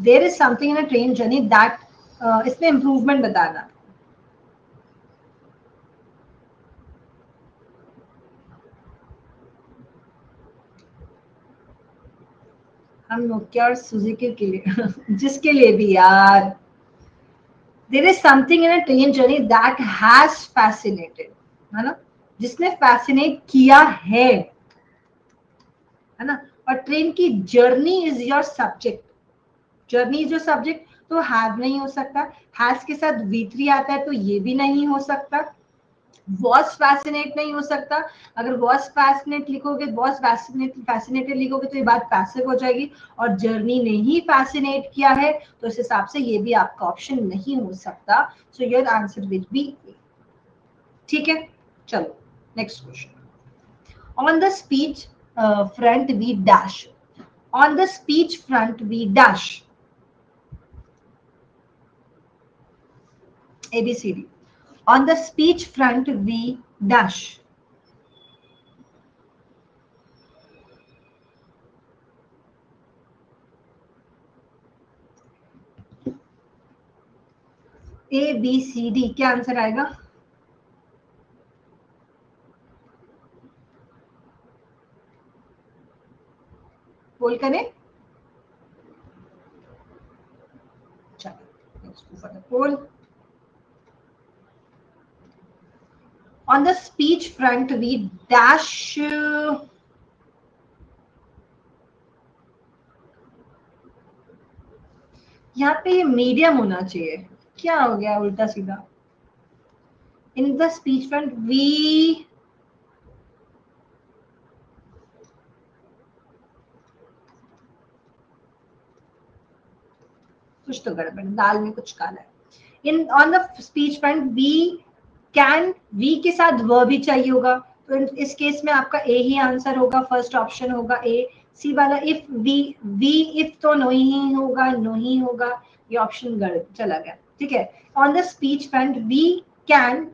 There is something in a train journey that इसमें improvement बताना। हम Nokia और Suzuki के लिए जिसके लिए भी यार, there is something in a train journey that has fascinated, है ना, जिसने फैसिनेट किया है ना। और ट्रेन की journey is your subject, journey is your subject, तो हैव नहीं हो सकता, हैज के साथ V3 आता है तो ये भी नहीं हो सकता, वॉज फैसिनेट नहीं हो सकता। अगर वॉज फैसिनेट लिखोगे, वॉज फैसिनेटेड लिखोगे तो ये बात पैसिव हो जाएगी, और जर्नी ने ही फैसिनेट किया है, तो इस हिसाब से ये भी आपका ऑप्शन नहीं हो सकता। So your answer will be A. ठीक है, चलो next question. On the speech front we dash, on the speech front we dash, ABCD, on the speech front we dash, ABCD क्या आंसर आएगा? पोल करें, चलो let's go for the poll. On the speech front we dash, यहाँ पे ये medium होना चाहिए, क्या हो गया उल्टा सीधा। In the speech front we, कुछ तो गड़बड़, दाल में कुछ काला है। In on the speech front we can, we के साथ वर्ब भी चाहिए होगा, तो इस केस में आपका ए ही आंसर होगा, फर्स्ट ऑप्शन होगा ए। सी वाला इफ वी इफ तो नो ही होगा, नो ही होगा, ये ऑप्शन चला गया, ठीक है। On the speech front we can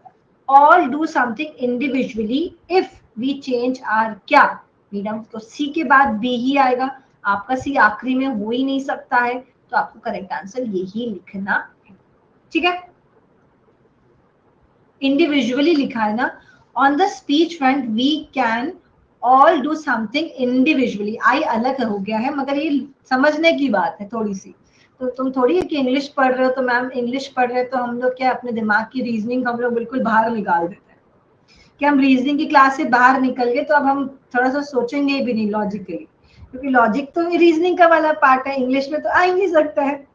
all do something individually if we change our क्या, मीडियम, तो सी के बाद बी ही आएगा, आपका सी आखिरी में हो ही नहीं सकता है, तो आपको करेक्ट आंसर यही लिखना है, ठीक है। इंडिविजुअली लिखा है ना, on the speech front we can all do something individually, I अलग हो गया है, मगर ये समझने की बात है थोड़ी सी। तो तुम थोड़ी है कि इंग्लिश पढ़ रहे हो तो मैम इंग्लिश पढ़ रहे हो तो हम लोग क्या अपने दिमाग की रीजनिंग हम लोग बिल्कुल बाहर निकाल देते हैं, कि हम रीजनिंग की क्लास से बाहर निकल गए तो अब हम थोड़ा सा सोचेंगे भी नहीं लॉजिकली, क्योंकि लॉजिक तो रीजनिंग का वाला पार्ट है, इंग्लिश में तो आ ही नहीं सकता है,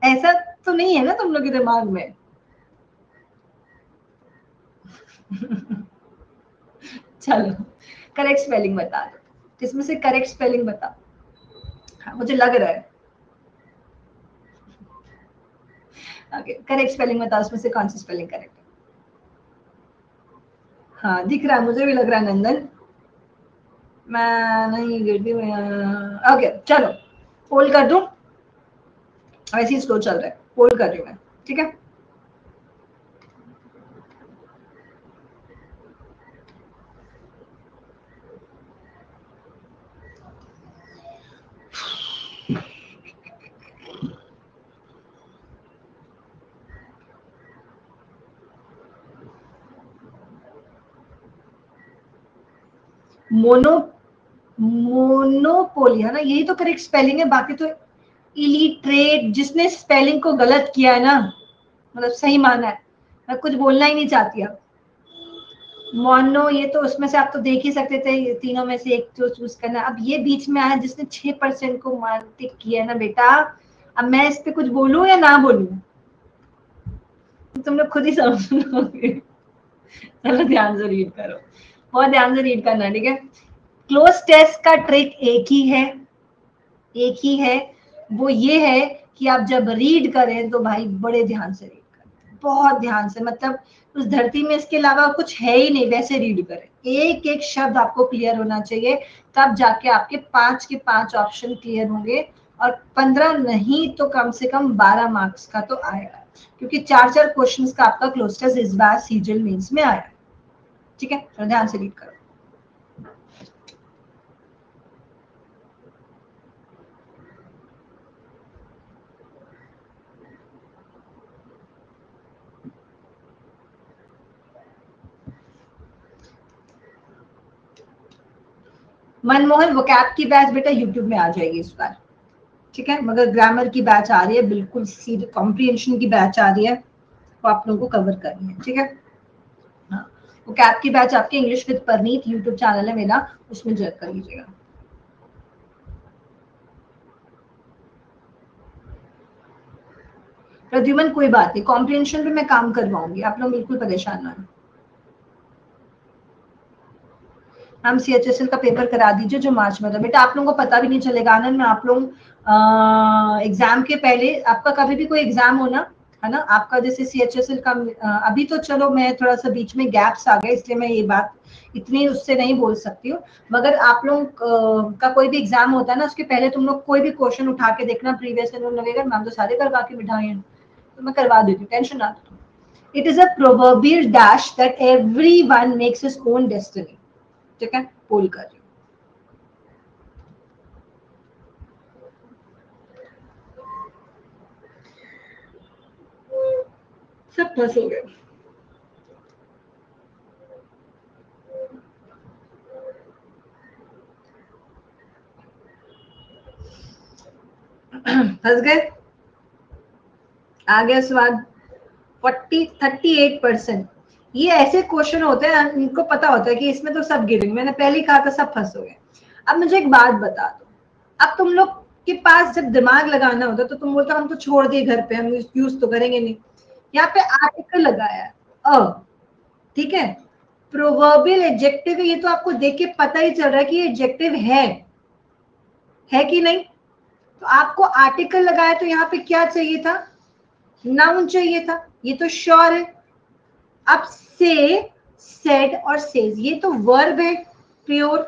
ऐसा तो नहीं है ना तुम लोग के दिमाग में। चलो करेक्ट स्पेलिंग बता दो, इसमें से करेक्ट स्पेलिंग बता। हाँ मुझे लग रहा है, ओके करेक्ट स्पेलिंग बता, उसमें से कौन सी स्पेलिंग करेक्ट है। हाँ दिख रहा है, मुझे भी लग रहा है नंदन, मैं नहीं गिरती हूँ। ओके चलो पोल कर दूं, वैसे ही स्लो चल रहा है, पोल कर रही हूँ मैं, ठीक है। मोनो मोनोपोली है ना, यही तो करेक्ट स्पेलिंग है, बाकी तो इलिटरेट, जिसने स्पेलिंग को गलत किया है ना, मतलब सही माना है, मैं कुछ बोलना ही नहीं चाहती अब। मोनो, ये तो उसमें से आप तो देख ही सकते थे, ये तीनों में से एक तो चूज करना, अब ये बीच में आया जिसने 6% को टिक किया है ना बेटा, अब मैं इस पे कुछ बोलूं या ना बोलूं, तुम लोग खुद ही समझ लोगे। चलो ध्यान से रीड करो, बहुत ध्यान से रीड करना, ठीक है। क्लोज टेस्ट का ट्रिक एक ही है, एक ही है, वो ये है कि आप जब रीड करें तो भाई बड़े ध्यान से रीड करें, बहुत ध्यान से, मतलब उस धरती में इसके अलावा कुछ है ही नहीं, वैसे रीड करें, एक एक शब्द आपको क्लियर होना चाहिए, तब जाके आपके 5 के 5 ऑप्शन क्लियर होंगे, और 15 नहीं तो कम से कम 12 मार्क्स का तो आएगा, क्योंकि 4-4 क्वेश्चंस का आपका क्लोज टेस्ट इस बार सीजीएल मेंस में आया, ठीक है। तो ध्यान से रीड करो। मनमोहन वोकैब की बैच बेटा यूट्यूब में आ जाएगी इस बार, ठीक है, मगर ग्रामर की बैच आ रही है, बिल्कुल सीधे कॉम्प्रिहेंशन की बैच आ रही है, वो आप लोगों को कवर करनी है, ठीक है। हाँ वोकैब की बैच आपके English with Parneet YouTube channel है मेरा, उसमें ज्वाइन कर लीजिएगा। प्रद्युमन कोई बात नहीं, कॉम्प्रिहेंशन पे मैं काम करवाऊंगी, आप लोग बिल्कुल परेशान ना हो। हम सीएचएसएल का पेपर करा दीजिए जो मार्च में था, बेटा आप लोगों को पता भी नहीं चलेगा आनंद में, आप लोग एग्जाम के पहले, आपका कभी भी कोई एग्जाम हो ना, है ना, आपका जैसे सीएचएसएल का अभी तो चलो मैं थोड़ा सा बीच में गैप्स आ गए, इसलिए मैं ये बात इतनी उससे नहीं बोल सकती हूँ, मगर आप लोग का कोई भी एग्जाम होता है ना, उसके पहले तुम लोग कोई भी क्वेश्चन उठा के देखना, प्रीवियस ईयर लगेगा मैम तो सारे करवा के बिठाए हैं, तो मैं करवा देती हूँ, टेंशन ना लो। It is a proverbial dash that everyone makes his own destiny, ठीक है, पोल कर रही हूँ। सब फंस हो गए। फंस गए, आ गया स्वाद। 38%, ये ऐसे क्वेश्चन होते हैं इनको पता होता है कि इसमें तो सब गिरेंगे, मैंने पहले ही कहा था सब फंस हो गए। अब मुझे एक बात बता दो, अब तुम लोग के पास जब दिमाग लगाना होता तो तुम बोलते हम तो छोड़ दिए घर पे, हम यूज तो करेंगे नहीं। यहाँ पे आर्टिकल लगाया है अ, ठीक है, प्रोवर्बियल एडजेक्टिव है, ये तो आपको देख के पता ही चल रहा है कि ये एडजेक्टिव है कि नहीं। तो आपको आर्टिकल लगाया तो यहाँ पे क्या चाहिए था, नाउन चाहिए था, ये तो श्योर है। अब से, सेड और सेज ये तो वर्ब है प्योर,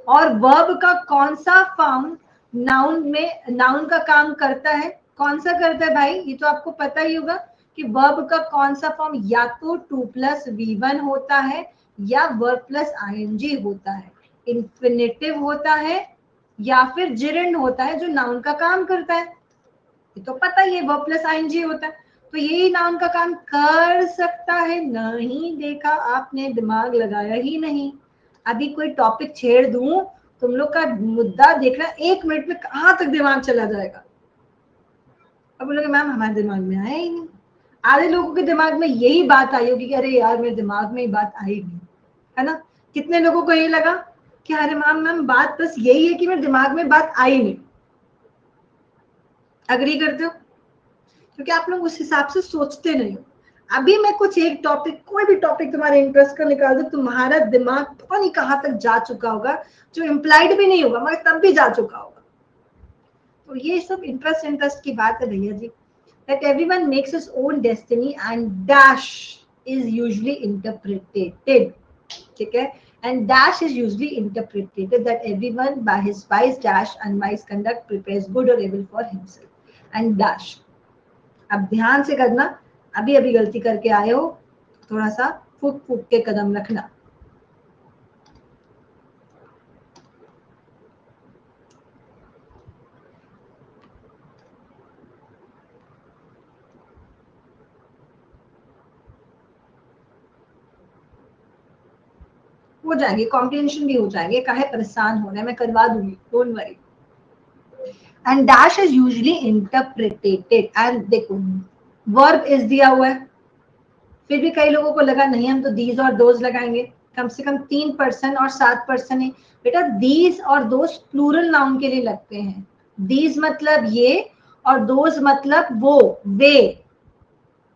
और वर्ब का कौन सा फॉर्म नाउन में, नाउन का काम करता है, कौन सा करता है भाई, ये तो आपको पता ही होगा कि वर्ब का कौन सा फॉर्म या तो 2+V1 होता है या वर्ब प्लस आईएनजी होता है, इंफिनिटिव होता है या फिर जिरेंड होता है जो नाउन का काम करता है। ये तो पता ही है वर्ब प्लस आईएनजी होता है, तो यही नाउन का काम कर सकता है। नहीं देखा आपने, दिमाग लगाया ही नहीं। अभी कोई टॉपिक छेड़ दूं, तुम लोग का मुद्दा देखना 1 मिनट में कहां तक दिमाग चला जाएगा। अब बोलोगे मैम हमारे दिमाग में आया ही नहीं। आधे लोगों के दिमाग में यही बात आई होगी कि अरे यार मेरे दिमाग में ये बात आई नहीं, है ना। कितने लोगों को ये लगा कि अरे मैम बात बस यही है कि मेरे दिमाग में बात आई नहीं। अग्री करते हो? क्योंकि आप लोग उस हिसाब से सोचते नहीं हो। अभी मैं कुछ एक टॉपिक, कोई भी टॉपिक तुम्हारे इंटरेस्ट का निकाल दो, तुम्हारा दिमाग पता नहीं कहां तक जा चुका होगा, जो इम्प्लाइड भी नहीं होगा मगर तब भी जा चुका होगा। तो ये सब इंटरेस्ट की बात है भैया जी। That everyone makes his own destiny and dash is usually interpreted, ठीक है, and dash is usually interpreted that everyone by his wise dash and wise conduct prepares good or evil for himself and dash। अब ध्यान से करना, अभी अभी गलती करके आए हो, थोड़ा सा फूक फूक के कदम रखना। हो जाएंगे, कॉम्प्रिहेंशन भी हो जाएंगे, काहे परेशान हो रहे हैं, मैं करवा दूंगी, don't worry. And dash is usually interpreted, and देखो वर्ब इज दिया हुआ है, फिर भी कई लोगों को लगा नहीं हम तो दीज और दोज लगाएंगे, कम से कम 3% और 7% है। बेटा दीज और दोज प्लूरल नाउन के लिए लगते हैं, दीज मतलब ये और दोज मतलब वो, वे,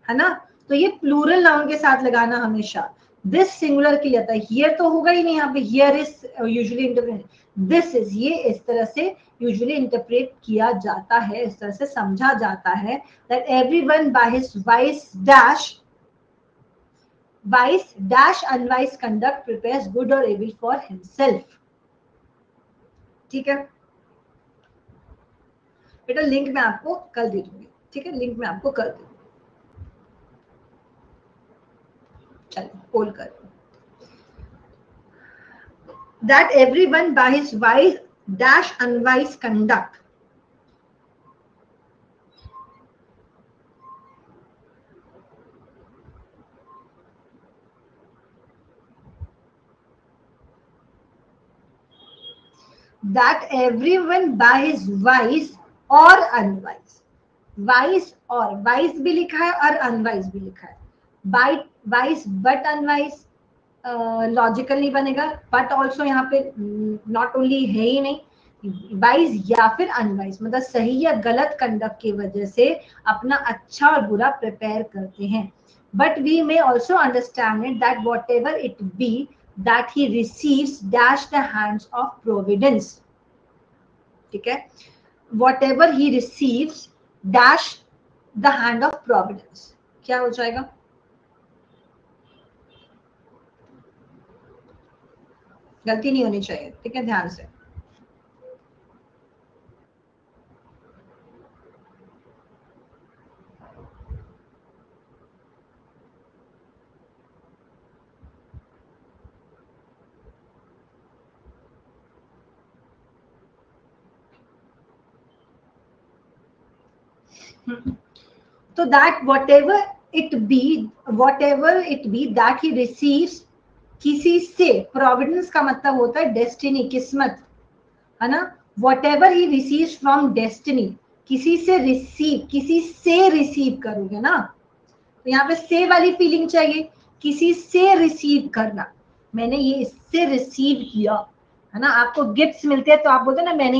है ना। तो ये प्लूरल नाउन के साथ लगाना हमेशा। दिस सिंगुलर के लिए आता है, हियर तो होगा ही नहीं, यहाँ पे here is usually interpret, this is, ये इस तरह से यूजुअली इंटरप्रेट किया जाता है, इस तरह से समझा जाता है that everyone by his wise dash, wise dash unwise conduct prepares good or evil for himself, ठीक है बेटा। लिंक मैं आपको कल दे दूंगी, ठीक है, लिंक मैं आपको कल दे दूंगी। चलो पोल कर, that everyone by his wise dash unwise conduct that everyone by his wise और unwise, वाइज और वाइज भी लिखा है और अनवाइज भी लिखा है, by wise but unwise logical नहीं बनेगा, बट ऑल्सो यहाँ पे नॉट ओनली है ही नहीं, वाइज या फिर अनवाइज मतलब सही या गलत कंडक्ट की वजह से अपना अच्छा और बुरा प्रिपेयर करते हैं। But we may also understand it that whatever it be that he receives dash the hands of providence, ठीक है, whatever he receives dash the hand of providence, क्या हो जाएगा, गलती नहीं होनी चाहिए, ठीक है, ध्यान से। तो that whatever it be that he receives किसी से, प्रोविडेंस का मतलब होता है डेस्टिनी, किस्मत, है ना। whatever he receives from destiny, किसी से रिसीव करोगे ना, तो यहाँ पे से वाली फीलिंग चाहिए, किसी से रिसीव करना, मैंने ये इससे रिसीव किया, है ना। आपको गिफ्ट्स मिलते हैं तो आप बोलते हैं ना मैंने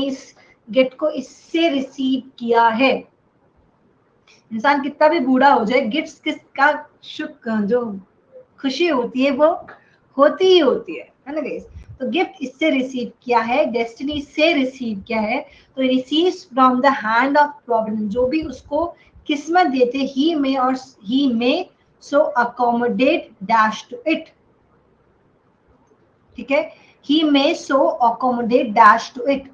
गिफ्ट को इससे रिसीव किया है। इंसान कितना भी बूढ़ा हो जाए, गिफ्ट किसका जो खुशी होती है वो होती ही होती है ना गाइस। तो गिफ्ट इससे रिसीव किया है, डेस्टिनी से रिसीव किया है, तो receives from the hand of Providence, जो भी उसको किस्मत देते, ही में और ही में सो अकोमोडेट डैश टू इट, ठीक है, ही में सो अकोमोडेट डैश टू इट।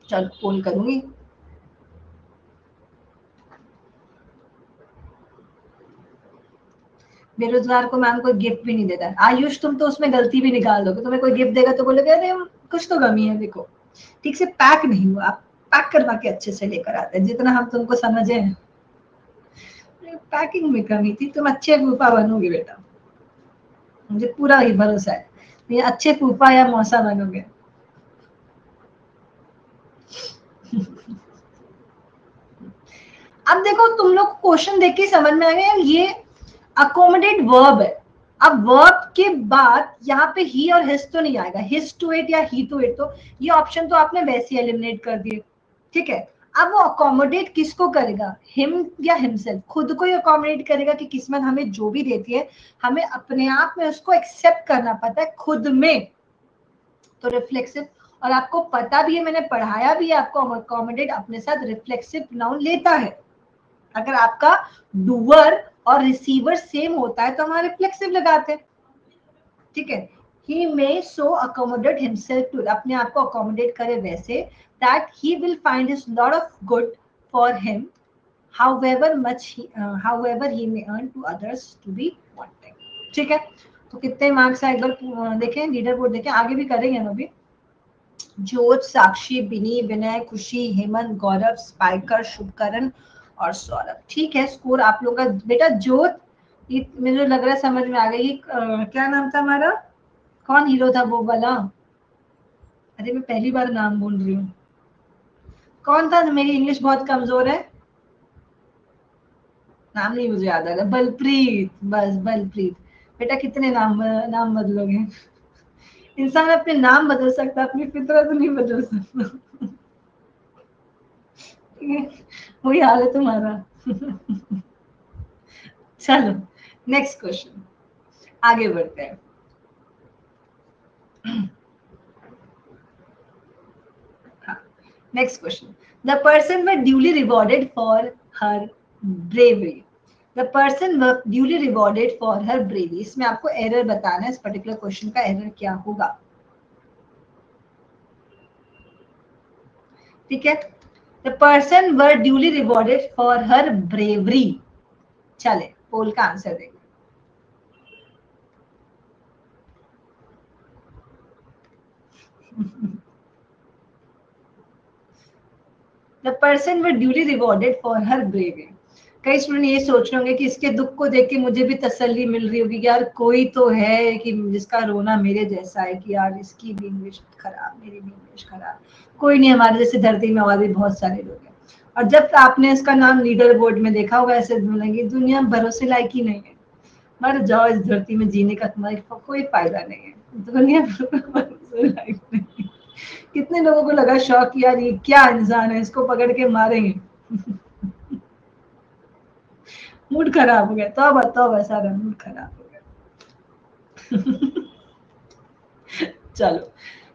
चल पोल करूंगी। बेरोजगार को मैम कोई गिफ्ट भी नहीं देता है। आयुष तुम तो उसमें गलती भी निकाल दोगे, तुम्हें कोई गिफ्ट देगा तो बोलोगे अरे कुछ तो कमी है, देखो ठीक से पैक नहीं हुआ, आप पैक करवा के अच्छे से लेकर आते हैं, जितना हम तुमको समझे हैं पैकिंग में कमी थी। तुम अच्छे फूफा बनोगे बेटा, मुझे पूरा ही भरोसा है, ये अच्छे फूफा या मौसा बनोगे। अब देखो तुम लोग क्वेश्चन देख के समझ में आ गया ये अकोमोडेट वर्ब है। अब वर्ब के बाद यहाँ पे ही और हिज तो नहीं आएगा, हिज टू इट या ही टू इट, तो ये ऑप्शन तो आपने वैसे ही एलिमिनेट कर दिए, ठीक है। अब वो अकोमोडेट किसको करेगा, हिम या हिमसेल्फ, खुद को ही अकोमोडेट करेगा कि किस्मत हमें जो भी देती है हमें अपने आप में उसको एक्सेप्ट करना पड़ता है खुद में, तो रिफ्लेक्सिव। और आपको पता भी है, मैंने पढ़ाया भी है आपको, अकोमोडेट अपने साथ रिफ्लेक्सिव नाउन लेता है। अगर आपका डूअर और रिसीवर सेम होता है तो हम रिफ्लेक्सिव लगाते हैं, ठीक है। he may so accommodate himself to, अपने आप को accommodate करे वैसे that he will find his lot of good for him however he may earn to others to be wanting, ठीक है। तो कितने मार्क्स है एक बार देखें, लीडर बोर्ड देखें, आगे भी करेंगे हम अभी। ज्योत, साक्षी, बिनी, विनय, खुशी, हेमंत, गौरव, स्पाइकर, शुभकरण और सौरभ, ठीक है। स्कोर आप लोग का बेटा ज्योत, मुझे लग रहा है समझ में आ गई। क्या नाम था हमारा, कौन हीरो था वो वाला, अरे मैं पहली बार नाम बोल रही हूँ, कौन था, मेरी इंग्लिश बहुत कमजोर है, नाम नहीं मुझे याद आ रहा, बलप्रीत, बस बलप्रीत। बेटा कितने नाम बदलोगे, इंसान अपने नाम बदल सकता, अपनी फितरत नहीं बदल सकता। वही हाल है तुम्हारा। चलो नेक्स्ट क्वेश्चन, आगे बढ़ते हैं। Next question, the person were duly rewarded for her bravery, the person were duly rewarded for her bravery, इसमें आपको एरर बताना है, इस पर्टिकुलर क्वेश्चन का एरर क्या होगा, ठीक है। The person were duly rewarded for her bravery, चले पोल का आंसर देंगे। The person were duly rewarded for her bravery. कई स्टूडेंट ये सोच रहे होंगे कि इसके दुख को देख के मुझे भी तसल्ली मिल रही होगी, यार कोई तो है कि जिसका रोना मेरे जैसा है, कि यार इसकी भी इंग्लिश खराब, मेरी भी इंग्लिश खराब, कोई नहीं, हमारे जैसे धरती में और भी बहुत सारे लोग हैं। और जब आपने इसका नाम लीडर बोर्ड में देखा होगा, ऐसे बोलेंगे दुनिया भरोसे लायक ही नहीं है, मर जाओ, इस धरती में जीने का तुम्हारा कोई फायदा नहीं है, दुनिया भरोसे लायक नहीं। कितने लोगों को लगा शौक, यार ये क्या इंसान है, इसको पकड़ के मारेंगे। मूड खराब हो गया, तो बताओ सारा मूड खराब हो गया। चलो,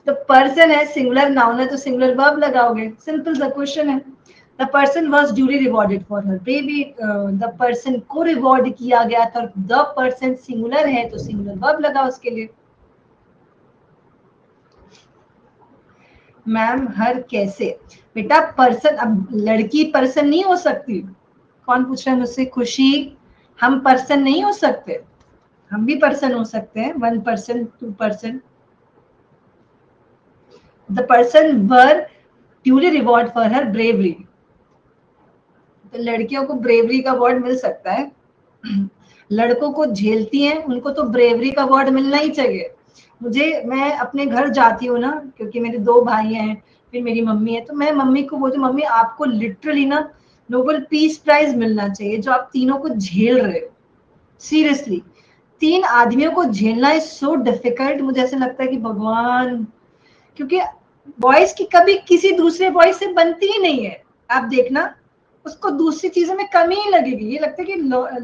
तो पर्सन है, सिंगुलर नाउन है, तो सिंगुलर वर्ब लगाओगे, सिंपल सा क्वेश्चन है। The person was duly rewarded for her baby, the person को रिवॉर्ड किया गया था, द पर्सन सिंगुलर है तो सिंगुलर वर्ब लगाओ उसके लिए। मैम हर कैसे, बेटा पर्सन, अब लड़की पर्सन नहीं हो सकती, कौन पूछ रहा है मुझसे, खुशी, हम पर्सन नहीं हो सकते, हम भी पर्सन हो सकते हैं, 1%, 2%। The person were duly reward for her bravery, तो लड़कियों को ब्रेवरी का अवार्ड मिल सकता है, लड़कों को झेलती हैं उनको तो ब्रेवरी का अवार्ड मिलना ही चाहिए। मैं अपने घर जाती हूँ ना, क्योंकि मेरे 2 भाई हैं, फिर मेरी मम्मी है, तो मैं मम्मी को बोलती हूँ, मम्मी आपको लिटरली ना नोबेल पीस प्राइज मिलना चाहिए, जो आप तीनों को झेल रहे हो, सीरियसली। 3 आदमियों को झेलना इज सो डिफिकल्ट। मुझे ऐसा लगता है कि भगवान, क्योंकि बॉयज की कभी किसी दूसरे बॉयज से बनती ही नहीं है। आप देखना, उसको दूसरी चीजों में कमी ही लगेगी। ये लगता है कि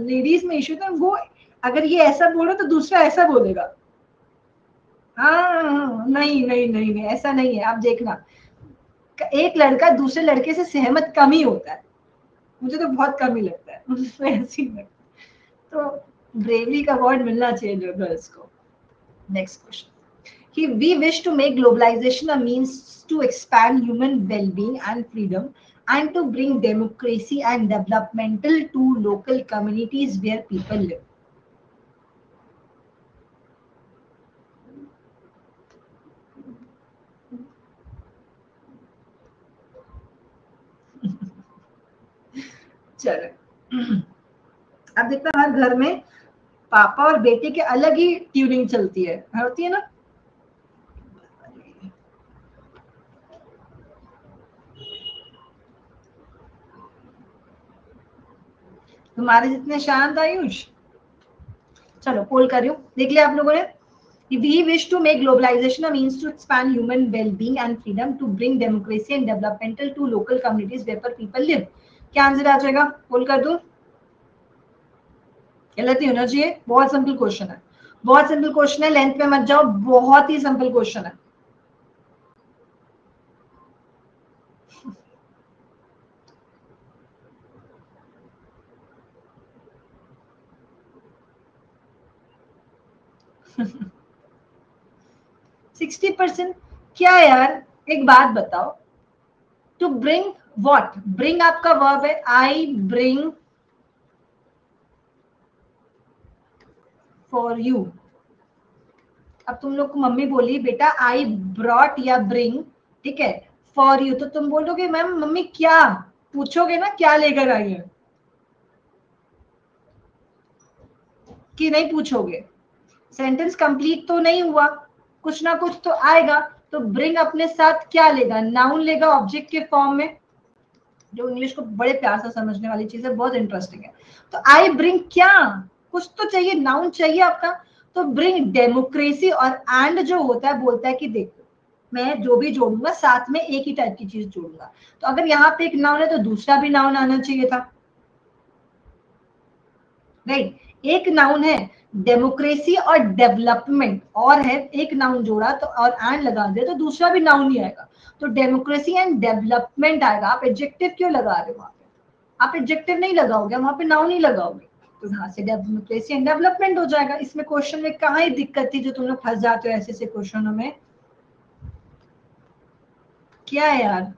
लेडीज में इश्यू था, वो अगर ये ऐसा बोलो तो दूसरा ऐसा बोलेगा। हाँ, नहीं नहीं नहीं नहीं, ऐसा नहीं है। आप देखना, एक लड़का दूसरे लड़के से सहमत कम ही होता है। मुझे तो बहुत कम ही लगता है, मुझे तो ऐसे ही लगता है। तो ब्रेवरी का अवार्ड मिलना चाहिए गर्ल्स को। नेक्स्ट क्वेश्चन, कि we wish to make globalization a means to expand human well-being and freedom and to bring democracy and developmental to local communities where people live. चलो, अब देखना, हर घर में पापा और बेटे के अलग ही ट्यूनिंग चलती है, होती है ना। तुम्हारे जितने शांत आयुष। चलो पोल कर रही हूँ, देख लिया आप लोगों ने। We wish to make globalization a means to expand human well-being and freedom to bring democracy and developmental to local communities where people live. क्या आंसर आ जाएगा? पोल कर दूं? गलत ही होना चाहिए। बहुत सिंपल क्वेश्चन है, बहुत सिंपल क्वेश्चन है, लेंथ में मत जाओ, बहुत ही सिंपल क्वेश्चन है। सिक्सटी परसेंट क्या यार? एक बात बताओ, टू ब्रिंग वॉट? ब्रिंग आपका वर्ब है, आई ब्रिंग फॉर यू। अब तुम लोग को मम्मी बोली बेटा आई ब्रॉट या ब्रिंग, ठीक है, फॉर यू, तो तुम बोलोगे मैम मम्मी क्या, पूछोगे ना क्या लेकर आई है, कि नहीं पूछोगे? सेंटेंस कंप्लीट तो नहीं हुआ, कुछ ना कुछ तो आएगा। तो ब्रिंग अपने साथ क्या लेगा? नाउन लेगा ऑब्जेक्ट के फॉर्म में, जो इंग्लिश को बड़े प्यार से समझने वाली चीज है, बहुत इंटरेस्टिंग है। तो आई ब्रिंग क्या, कुछ तो चाहिए, नाउन चाहिए आपका। तो ब्रिंग डेमोक्रेसी, और एंड जो होता है बोलता है कि देखो मैं जो भी जोड़ूंगा साथ में एक ही टाइप की चीज जोड़ूंगा। तो अगर यहाँ पे एक नाउन है तो दूसरा भी नाउन आना चाहिए था, राइट। एक नाउन है डेमोक्रेसी और डेवलपमेंट, और है एक नाउन जोड़ा तो और एंड लगा दे तो दूसरा भी नाउन ही आएगा। तो डेमोक्रेसी एंड डेवलपमेंट आएगा। आप एडजेक्टिव क्यों लगा रहे हो वहां पे? आप एडजेक्टिव नहीं लगाओगे, वहां पे नाउन ही लगाओगे, तो यहाँ से डेमोक्रेसी एंड डेवलपमेंट हो जाएगा। इसमें क्वेश्चन में कहाँ ही दिक्कत थी जो तुम लोग फंस जाते हो ऐसे ऐसे क्वेश्चनों में? क्या है यार?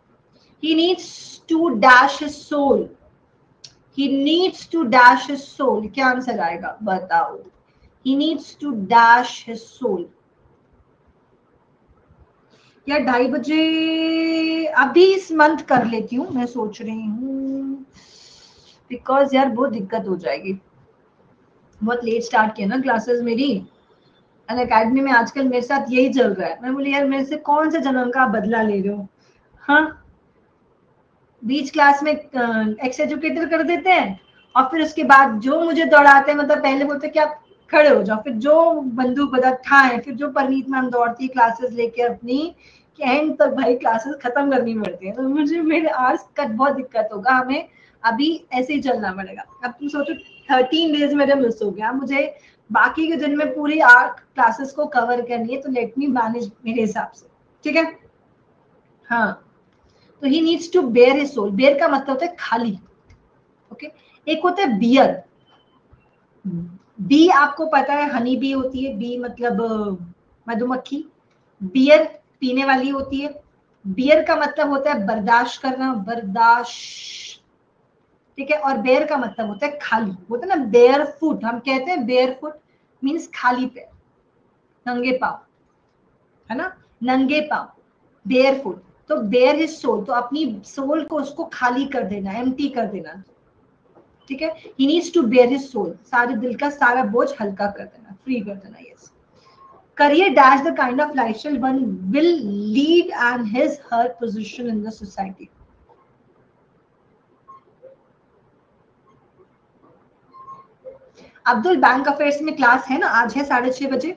He needs to dash his soul, he needs to dash his soul, क्या आंसर आएगा बताओ? he needs to dash his soul। या 2:30 अभी इस मंथ कर लेती हूँ, मैं सोच रही हूँ, बिकॉज यार बहुत दिक्कत हो जाएगी। बहुत लेट स्टार्ट किया ना क्लासेस मेरी, अन अकेडमी में आजकल मेरे साथ यही चल रहा है। मैं बोली यार मेरे से कौन से जन्म का बदला ले रहे हो? हाँ, बीच क्लास में एक्स एजुकेटर कर देते हैं, और फिर उसके बाद जो मुझे दौड़ाते हैं, मतलब पहले बोलते हैं कि आप खड़े हो जाओ, फिर जो बंदूक बजा ठाए, फिर जो परनीत मैम दौड़ती है क्लासेस लेके अपनी, कि एंड तक भाई क्लासेस खत्म करनी पड़ती है। तो मुझे मेरे आर्ट्स का बहुत दिक्कत होगा, हमें अभी ऐसे ही चलना पड़ेगा। अब तुम सोचो 13 डेज मेरे मिस हो गया, मुझे बाकी के दिन में पूरी 8 क्लासेस को कवर करनी है, तो लेट मी मैनेज मेरे हिसाब से, ठीक है। हाँ, तो he needs to bear his soul. Bear का मतलब होता है खाली, ओके। एक होता है बियर, बी आपको पता है हनी बी होती है, बी मतलब मधुमक्खी। बियर पीने वाली होती है। बियर का मतलब होता है बर्दाश्त करना, बर्दाश्त, ठीक है। और बेयर का मतलब होता है खाली, होता है ना बेयर फुट, हम कहते हैं बेयर फुट मीन्स खाली पैर, नंगे पाँव, है ना, नंगे पाँव, बेयर फुट। तो बेयर हिज सोल, तो अपनी सोल को उसको खाली कर देना, एम्प्टी कर देना, ठीक है। He needs to bear his soul, सारे दिल का सारा बोझ हल्का कर देना, फ्री कर देना। Yes, career dash the kind of lifestyle one will lead and his her position in the society। Abdul, bank affairs में क्लास है ना, आज है 6:30 बजे,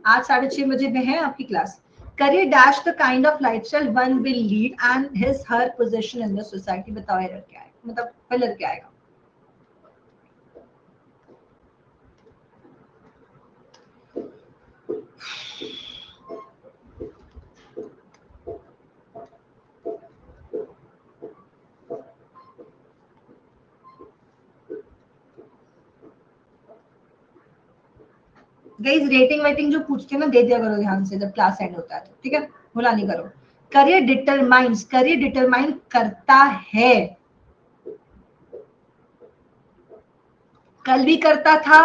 आज 6:30 बजे में है आपकी class. Career dash the kind of lifestyle one will lead and his her position in the society. बताओ एरर क्या है, मतलब कलर क्या आएगा? गाइस रेटिंग वेटिंग जो पूछते हैं ना, दे दिया करो ध्यान से जब क्लास एंड होता है तो, ठीक है, भूला नहीं करो। करियर डिटरमाइंस, करियर डिटरमाइन करता है, कल भी करता था,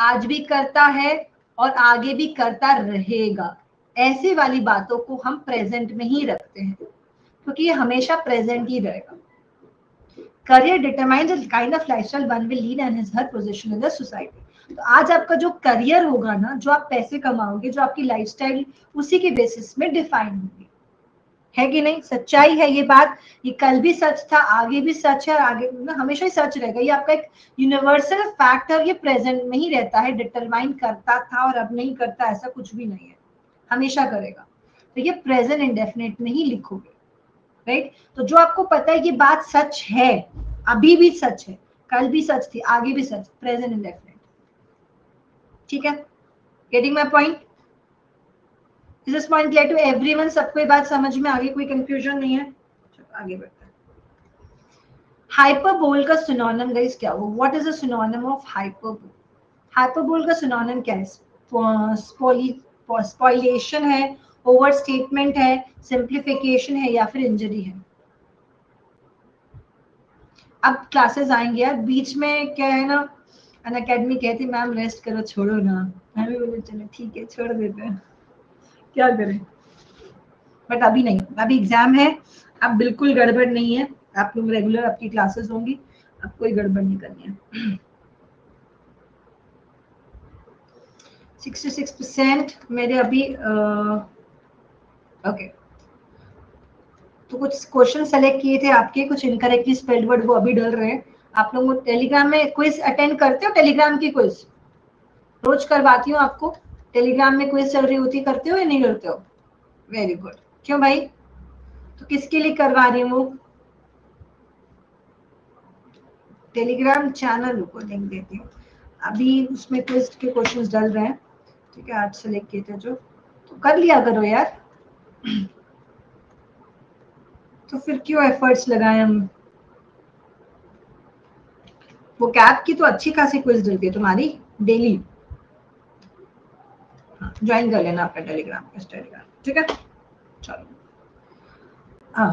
आज भी करता है और आगे भी करता रहेगा। ऐसी वाली बातों को हम प्रेजेंट में ही रखते हैं क्योंकि ये हमेशा प्रेजेंट ही रहेगा। Career determines the kind of lifestyle one will lead and his her position in the society. तो आज आपका जो करियर होगा ना, जो आप पैसे कमाओगे, जो आपकी लाइफस्टाइल उसी के बेसिस में डिफाइन होगी, है कि नहीं? सच्चाई है ये बात, ये कल भी सच था, आगे भी सच है और आगे ना हमेशा ही सच रहेगा। ये आपका एक यूनिवर्सल फैक्ट है, ये प्रेजेंट में ही रहता है। डिटरमाइन करता था और अब नहीं करता, ऐसा कुछ भी नहीं है, हमेशा करेगा। तो ये प्रेजेंट इंडेफिनिट में ही लिखोगे, राइट? तो जो आपको पता है ये बात सच है, अभी भी सच है, कल भी सच थी, आगे भी सच, प्रेजेंट इंडेफिनिट, ठीक है? Getting my point? Is this point clear to everyone? सबको ये बात समझ में आ गई, कोई कंफ्यूजन नहीं है? चलो आगे बढ़ते हैं। हाइपरबोल का सिनोनिम गाइस क्या हो? What is the synonym of hyperbole? Hyperbole का सिनोनिम क्या है? स्पॉइलेशन है, ओवर स्टेटमेंट है, सिंप्लीफिकेशन है या फिर इंजरी है? अब क्लासेस आएंगे यार, बीच में क्या है ना, अन अकेडमी कहती मैम रेस्ट करो, छोड़ो ना, मैं भी बोले चलो ठीक है छोड़ देते हैं, क्या करें। बट अभी नहीं, अभी एग्जाम है, अब बिल्कुल गड़बड़ नहीं है, आप लोग रेगुलर आपकी क्लासेस होंगी, अब कोई गड़बड़ नहीं करनी है। 66% मेरे अभी ओके। तो कुछ क्वेश्चन सेलेक्ट किए थे आपके, कुछ इनकरेक्टली स्पेल्ड वर्ड वो अभी डल रहे हैं। आप लोग टेलीग्राम में क्विज अटेंड करते हो? टेलीग्राम की क्विज रोज करवाती हूँ आपको, टेलीग्राम में क्विज चल रही होती, करते हो या नहीं करते हो? Very good. क्यों भाई? तो किसके लिए करवा रही हूँ? टेलीग्राम चैनल को लिंक देती हूँ, अभी उसमें क्विज के क्वेश्चंस डल रहे हैं, ठीक है? आज सेलेक्ट किए थे जो, तो कर लिया करो यार। तो फिर क्यों एफर्ट्स लगाए हम? वो कैप की तो अच्छी खासी क्विज डलती है तुम्हारी डेली, ज्वाइन कर लेना आपका टेलीग्राम, ठीक है? चलो,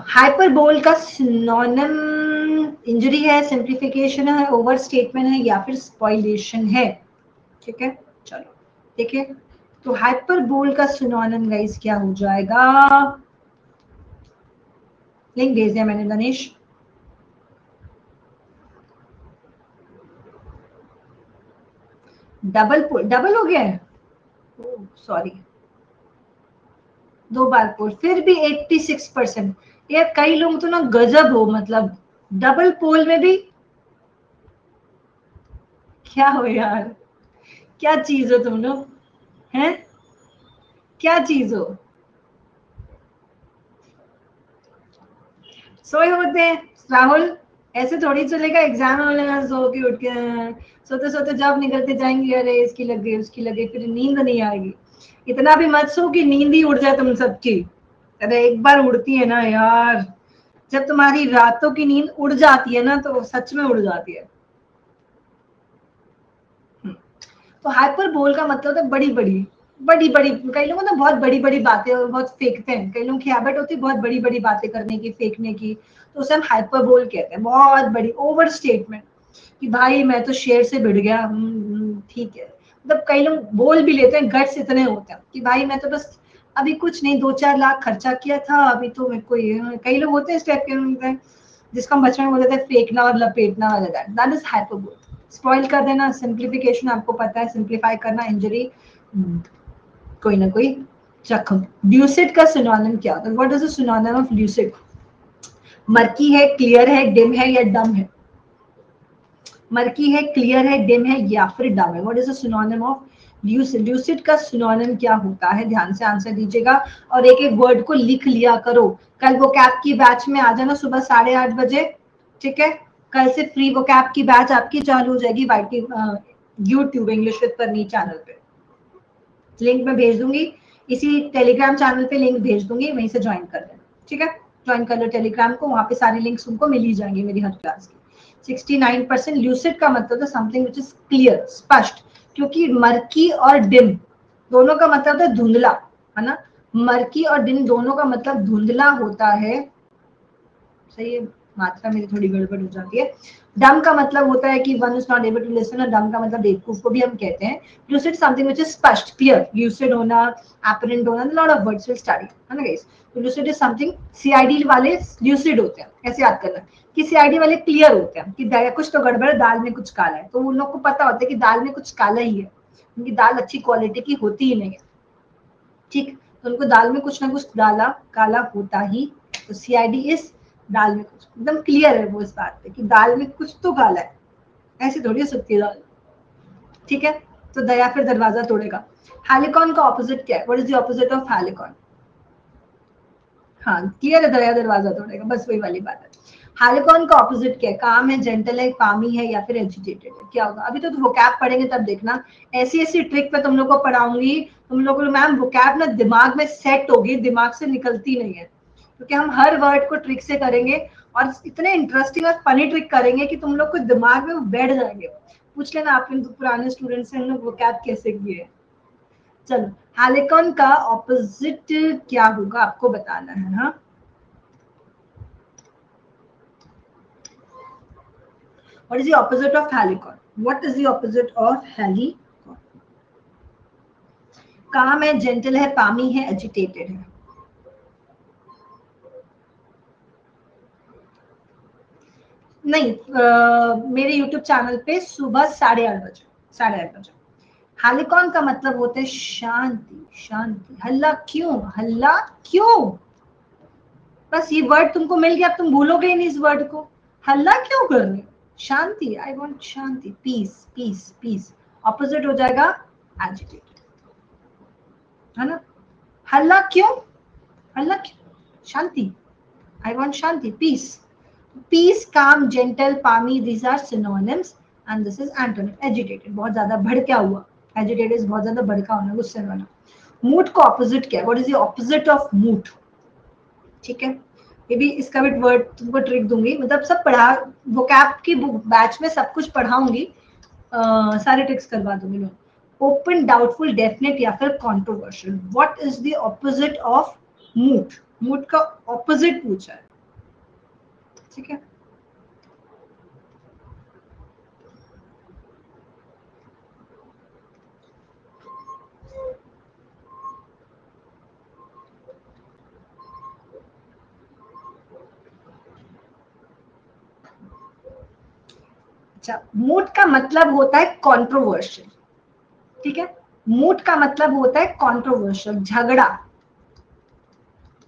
हाइपरबोल का सिनोनिम इंजरी है, सिंप्लीफिकेशन है, ओवर स्टेटमेंट है या फिर स्पॉइलेशन है, ठीक है? चलो देखिए, तो हाइपरबोल का सिनोनिम गाइस क्या हो जाएगा? लिंक भेज दिया मैंने दनेश। डबल हो गया है, सॉरी, 2 बार पोल, फिर भी 86%। यार कई लोग तो ना गजब हो, मतलब डबल पोल में भी, क्या हो यार, क्या चीज हो तुम लोग, हैं? क्या चीज हो? सोए होते हैं राहुल, ऐसे थोड़ी चलेगा एग्जाम में सो के उठ के, सोते सोते जब निकलते जाएंगे, अरे इसकी लग गई उसकी लग गई, फिर नींद नहीं आएगी। इतना भी मत सो कि नींद ही उड़ जाए तुम सबकी। अरे एक बार उड़ती है ना यार, जब तुम्हारी रातों की नींद उड़ जाती है ना, तो सच में उड़ जाती है। तो हाइपर बोल का मतलब है बड़ी बड़ी बड़ी बड़ी, कई लोग ना बहुत बड़ी बड़ी बातें बहुत फेंकते हैं, कई लोगों की हैबिट होती है बहुत बड़ी बड़ी बातें करने की, फेंकने की, तो उसे हम हाइपर बोल कहते हैं। बहुत बड़ी ओवर स्टेटमेंट कि भाई मैं तो शेर से भिड़ गया, ठीक है, मतलब कई लोग बोल भी लेते हैं, गट्स इतने होते हैं कि भाई मैं तो बस अभी कुछ नहीं 2-4 लाख खर्चा किया था, अभी तो मेरे को, कई लोग होते हैं इस टाइप के, जिसका हम बचपन में बोलते थे फेंकना और लपेटना वाला, दैट इज हाइपरबोल। स्पॉइल कर देना, सिंप्लीफिकेशन आपको पता है, सिंप्लीफाई करना, इंजरी, कोई ना कोई जख्म। ल्यूसिड का सिनोनिम क्या होता है? What is the synonym of lucid? Murky है, क्लियर है, डिम है या डम है? मर्की है, क्लियर है, डिम है या फिर डम है। What is the synonym of lucid? Lucid का सिनोनिम क्या होता है? ध्यान से आंसर दीजिएगा और एक एक वर्ड को लिख लिया करो। कल वो कैप की बैच में आ जाना सुबह 8:30 बजे, ठीक है? कल से फ्री वो कैप की बैच आपकी चालू हो जाएगी यूट्यूब इंग्लिश विद परनी चैनल पे। लिंक मैं भेज दूंगी, इसी टेलीग्राम चैनल पे लिंक भेज दूंगी, वहीं से ज्वाइन कर लेना, ठीक है? ज्वाइन कर लो टेलीग्राम को, वहां पे सारी लिंक्स उनको मिल ही जाएंगी मेरी हर क्लास की। 69% ल्यूसिड का मतलब है समथिंग विच इज क्लियर, स्पष्ट, क्योंकि मर्की और डिम दोनों का मतलब है धुंधला, है ना? मर्की और डिम दोनों का मतलब धुंधला होता है, सही है? मात्रा मेरी थोड़ी गड़बड़ हो जाती है। डम का मतलब होता है कि one is not able to listen, और डम का मतलब बेवकूफ को भी हम कहते हैं। ल्यूसिड समथिंग व्हिच इज स्पष्ट, क्लियर, ल्यूसिड होना, एपरेंट होना, lot of words will study, है ना गाइस? तो ल्यूसिड इज समथिंग, सीआईडी वाले ल्यूसिड होते हैं, ऐसे याद करना कि सीआईडी वाले क्लियर होते हैं कि कुछ तो गड़बड़ है, दाल में कुछ काला है, तो उन लोग को पता होता है कि दाल में कुछ काला ही है, उनकी दाल अच्छी क्वालिटी की होती ही नहीं है, ठीक? तो उनको दाल में कुछ ना कुछ डाला काला होता ही, तो सीआईडी इज दाल में कुछ, एकदम क्लियर है वो इस बात पे कि दाल में कुछ तो काला है, ऐसी थोड़ी सुक्की दाल, ठीक है? तो दया फिर दरवाजा तोड़ेगा। हेलिकॉन का ऑपोजिट क्या है? What is the opposite of Helicon? हाँ, क्लियर है, दया दरवाजा तोड़ेगा, बस वही वाली बात है। हेलिकॉन का ऑपोजिट क्या है? काम है, जेंटल है, पामी है या फिर एजिटेटेड है? क्या होगा? अभी तो वोकैब पढ़ेंगे तब देखना, ऐसी ऐसी ट्रिक पे तुम लोग को पढ़ाऊंगी, तुम लोग को मैम वोकैब ना दिमाग में सेट होगी, दिमाग से निकलती नहीं है, क्योंकि हम हर वर्ड को ट्रिक से करेंगे और इतने इंटरेस्टिंग और फनी ट्रिक करेंगे कि तुम लोग को दिमाग में बैठ जाएंगे। पूछ लेना आपके पुराने स्टूडेंट से, हम लोग वोकैब कैसे किए। चलो, हेलिकॉन का ऑपोजिट क्या होगा आपको बताना है। हाँ, what is the opposite of helicon? What is the opposite of helicon? काम है, जेंटल है, पामी है, एजिटेटेड है। नहीं, मेरे YouTube चैनल पे सुबह 8:30 बजे, 8:30 बजे। हेलिकॉन का मतलब होता है शांति, शांति। हल्ला क्यों? हल्ला क्यों? बस ये वर्ड तुमको मिल गया, अब तुम भूलोगे ही नहीं इस वर्ड को। हल्ला क्यों कर रहे हो? शांति, I want shanti, peace, peace, peace. Opposite हो जाएगा एजिटेटेड, है ना? हल्ला क्यों? हल्ला क्यों? शांति, I want shanti, peace. Peace, calm, gentle, palmy, these are synonyms and this is antonym. Agitated, बहुत ज्यादा भड़का हुआ, एजिटेटेड बहुत ज्यादा भड़का होना, गुस्से वाला। मूड का ऑपोजिट क्या है? What is the opposite of mood? ठीक है, ये भी इसका भी वर्ड तुमको ट्रिक दूंगी, मतलब सब पढ़ा, वोकैब की बैच में सब कुछ पढ़ाऊंगी, सारे ट्रिक्स करवा दूंगी लोग। ओपन, डाउटफुल, डेफिनेट या फिर controversial. What is the opposite of mood? Mood का ऑपोजिट पूछा है, ठीक है? अच्छा, मूड का मतलब होता है कंट्रोवर्शियल, ठीक है? मूड का मतलब होता है कंट्रोवर्शियल, झगड़ा,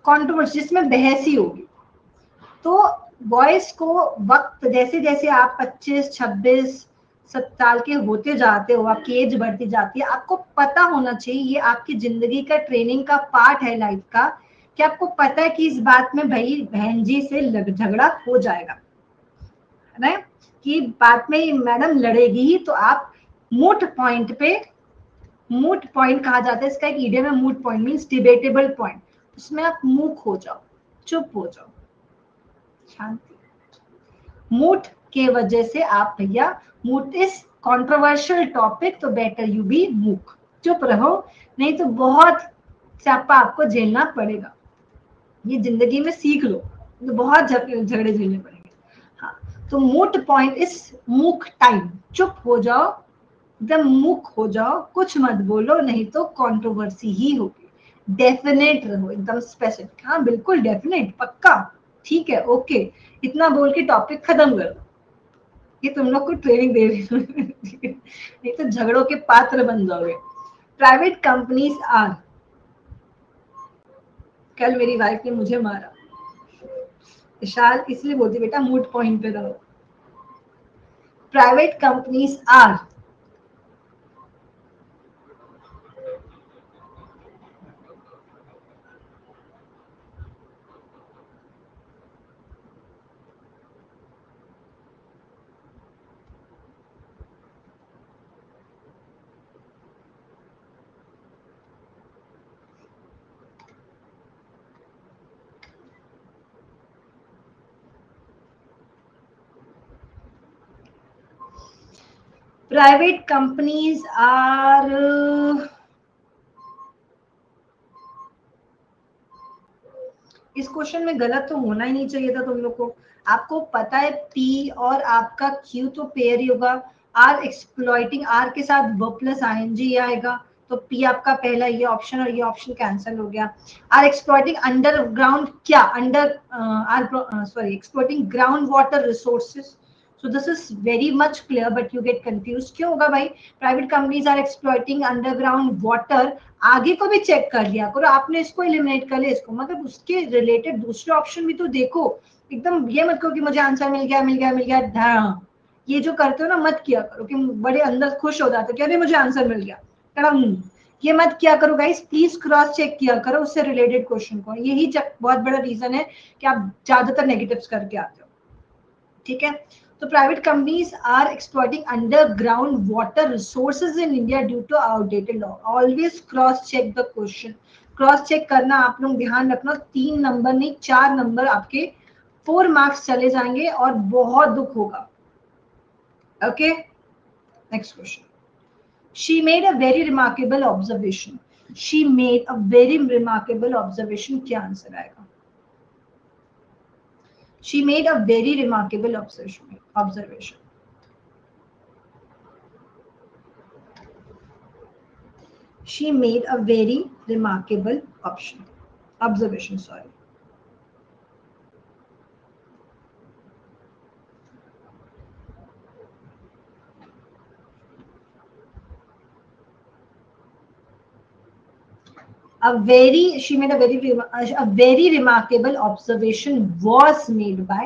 कंट्रोवर्शियल जिसमें बहस ही होगी। तो बॉयज को वक्त जैसे जैसे आप 25, 26 साल के होते जाते हो, आपकी एज बढ़ती जाती है, आपको पता होना चाहिए, ये आपकी जिंदगी का ट्रेनिंग का पार्ट है लाइफ का, कि आपको पता है कि इस बात में भाई बहन जी से झगड़ा हो जाएगा, है ना? कि बात में मैडम लड़ेगी ही, तो आप मूट पॉइंट पे, मूट पॉइंट कहा जाता है इसका, एक इडियम है मूट पॉइंट, मींस डिबेटेबल पॉइंट, उसमें आप मूक हो जाओ, चुप हो जाओ, शांति। मूट के वजह से आप भैया, मूट इज कंट्रोवर्शियल टॉपिक, तो बेटर यू बी मूक, चुप रहो, नहीं तो बहुत स्यापा आपको झेलना पड़ेगा। ये जिंदगी में सीख लो, तो बहुत झगड़े झेलने पड़ेंगे। हाँ, तो मूट पॉइंट इज मूक टाइम, चुप हो जाओ, एकदम मूक हो जाओ, कुछ मत बोलो, नहीं तो कंट्रोवर्सी ही होगी। डेफिनेट रहो, एकदम स्पेसिफिक, हाँ बिल्कुल डेफिनेट, पक्का, ठीक है, ओके, इतना बोल के टॉपिक खत्म कर दो। ये तुम लोग को ट्रेनिंग दे रही हूँ नहीं तो झगड़ों के पात्र बन जाओगे। प्राइवेट कंपनीज आर, कल मेरी वाइफ ने मुझे मारा, विशाल इसलिए बोलती बेटा मूड पॉइंट पे रहो। Private companies are private companies are इस क्वेश्चन में गलत तो होना ही नहीं चाहिए था तुम लोग को। आपको पता है पी और आपका क्यू तो पेयर ही होगा। आर एक्सप्लॉइटिंग, आर के साथ वर्ब प्लस आईएनजी आएगा, तो पी आपका पहला ये ऑप्शन और ये ऑप्शन कैंसिल हो गया। आर एक्सप्लॉइटिंग अंडरग्राउंड, क्या under are sorry exploiting ground water resources. So this is very much clear, but you get confused क्यों होगा भाई? Private companies are exploiting underground water। आगे को भी चेक कर लिया करो, आपने इसको एलिमिनेट कर लिया इसको, मतलब उसके रिलेटेड दूसरे ऑप्शन भी तो देखो। एकदम ये मत करो कि मुझे आंसर मिल गया मिल गया मिल गया हाँ, ये जो करते हो ना मत किया करो कि बड़े अंदर खुश हो जाते हो कि अरे मुझे आंसर मिल गया कड़म, ये मत किया करो गाइस, प्लीज क्रॉस चेक किया करो उससे रिलेटेड क्वेश्चन को। यही बहुत बड़ा रीजन है कि आप ज्यादातर नेगेटिव्स करके आते हो, ठीक है। तो private companies are exploiting underground water resources in India due to outdated law. Always cross check the question. Cross check करना आप लोग ध्यान रखना, 3 नंबर नहीं 4 नंबर आपके 4 मार्क्स चले जाएंगे और बहुत दुख होगा। Okay, next question. She made a very remarkable observation. She made a very remarkable observation, क्या आंसर आएगा? She made a very remarkable observation. She made a very remarkable observation. Sorry. She made a very remarkable observation was made by,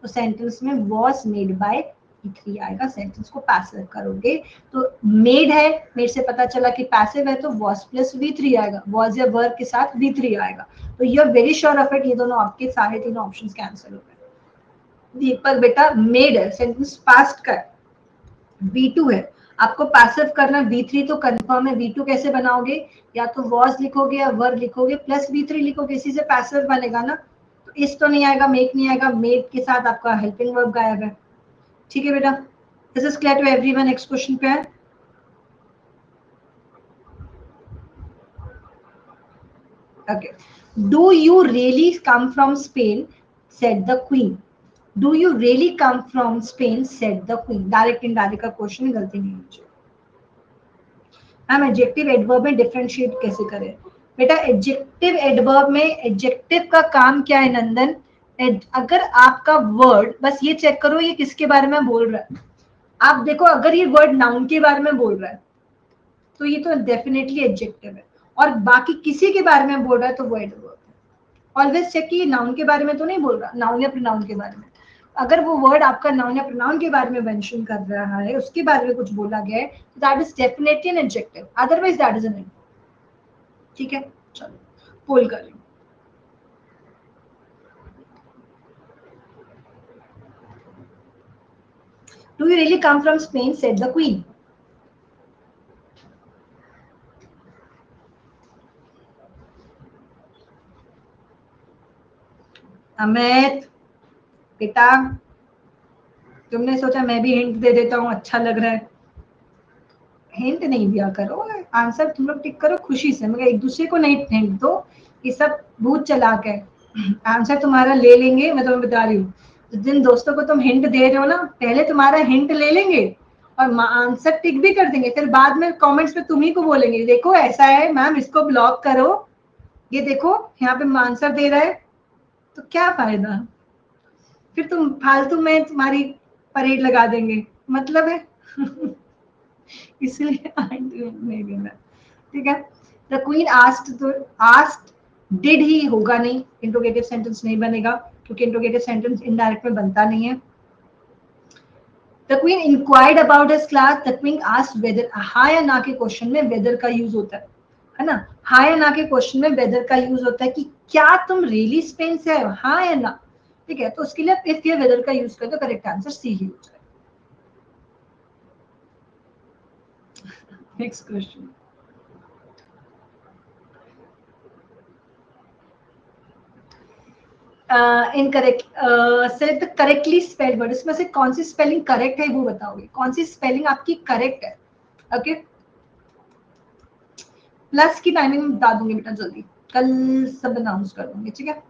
तो sentence में was made by E3 आएगा। Sentence को passive करोगे तो made है, made से पता चला कि पैसिव है तो was प्लस V3 आएगा, was या वर्ब के साथ V3 आएगा। तो you are very sure of it, ये दोनों आपके सारे तीनों ऑप्शंस कैंसिल हो गए। दीपक बेटा मेड है, सेंटेंस पास्ट का है, V2 है, आपको पैसिव करना V3 तो कंफर्म है। V2 कैसे बनाओगे? या तो was लिखोगे या वर्ब लिखोगे प्लस V3 लिखोगे, इसी से पैसिव बनेगा ना। तो इस तो नहीं आएगा, मेक नहीं आएगा, मेक के साथ आपका हेल्पिंग वर्ब गायब है। ठीक है बेटा, this is clear to everyone. Next question पे है। Okay. Do you really come from Spain? Said the queen. Do you really come from Spain? Said the queen. Direct indirect का क्वेश्चन, गलती नहीं मुझे। हम एडजेक्टिव एडवर्ब में differentiate कैसे करें? बेटा एडजेक्टिव एडवर्ब में एडजेक्टिव का काम क्या है नंदन? अगर आपका वर्ड, बस ये चेक करो ये किसके बारे में बोल रहा है। आप देखो अगर ये वर्ड नाउन के बारे में बोल रहा है तो ये तो डेफिनेटली एडजेक्टिव है, और बाकी किसी के बारे में बोल रहा है तो वो एडवर्ब है। ऑलवेज चेक कि नाउन के बारे में तो नहीं बोल रहा, नाउन या प्रोनाउन के बारे में। अगर वो वर्ड आपका नाउन या प्रोनाउन के बारे में मेंशन कर रहा है, उसके बारे में कुछ बोला गया है, तो that is definitely an adjective, otherwise that is an adverb. ठीक है, चलो पोल कर लो। Do you really come from Spain? Said the queen. Amit बेटा, तुमने सोचा मैं भी हिंट दे देता हूँ, अच्छा लग रहा है। हिंट नहीं दिया करो, आंसर तुम लोग टिक करो खुशी से, मगर एक दूसरे को नहीं हिंट दो, ये सब भूत चालाक है। आंसर तुम्हारा ले लेंगे, मैं तुम्हें बता रही हूँ। जिन दोस्तों को तुम हिंट दे रहे हो ना, पहले तुम्हारा हिंट ले लेंगे और आंसर टिक भी कर देंगे, फिर बाद में कमेंट्स में तुम ही को बोलेंगे देखो ऐसा है मैम, इसको ब्लॉक करो, ये देखो यहाँ पे आंसर दे रहा है। तो क्या फायदा, फिर तुम फालतू में तुम्हारी परेड लगा देंगे, मतलब है। इसलिए नहीं देना, ठीक है। द क्वीन आस्क्ड, तो आस्क्ड डिड ही होगा नहीं, इंट्रोगेटिव सेंटेंस नहीं बनेगा क्योंकि इंट्रोगेटिव सेंटेंस इनडायरेक्ट में बनता नहीं है। The queen inquired about his class, the queen asked whether, हाँ या ना के क्वेश्चन में वेदर का यूज होता है ना, हाँ या ना के क्वेश्चन में वेदर का यूज होता है कि क्या तुम रियली स्पेन से आए हो, हाँ या ना, ठीक है, तो उसके लिए इफ ये वेदर का यूज करें तो करेक्ट आंसर सी ही हो जाएगा। Next question, incorrect, select the correctly spelled word, इसमें से कौन सी स्पेलिंग करेक्ट है वो बताओगे, कौन सी स्पेलिंग आपकी करेक्ट है। ओके, प्लस की टाइमिंग बता दूंगी बेटा जल्दी, कल सब अनाउंस कर दूंगी, ठीक है।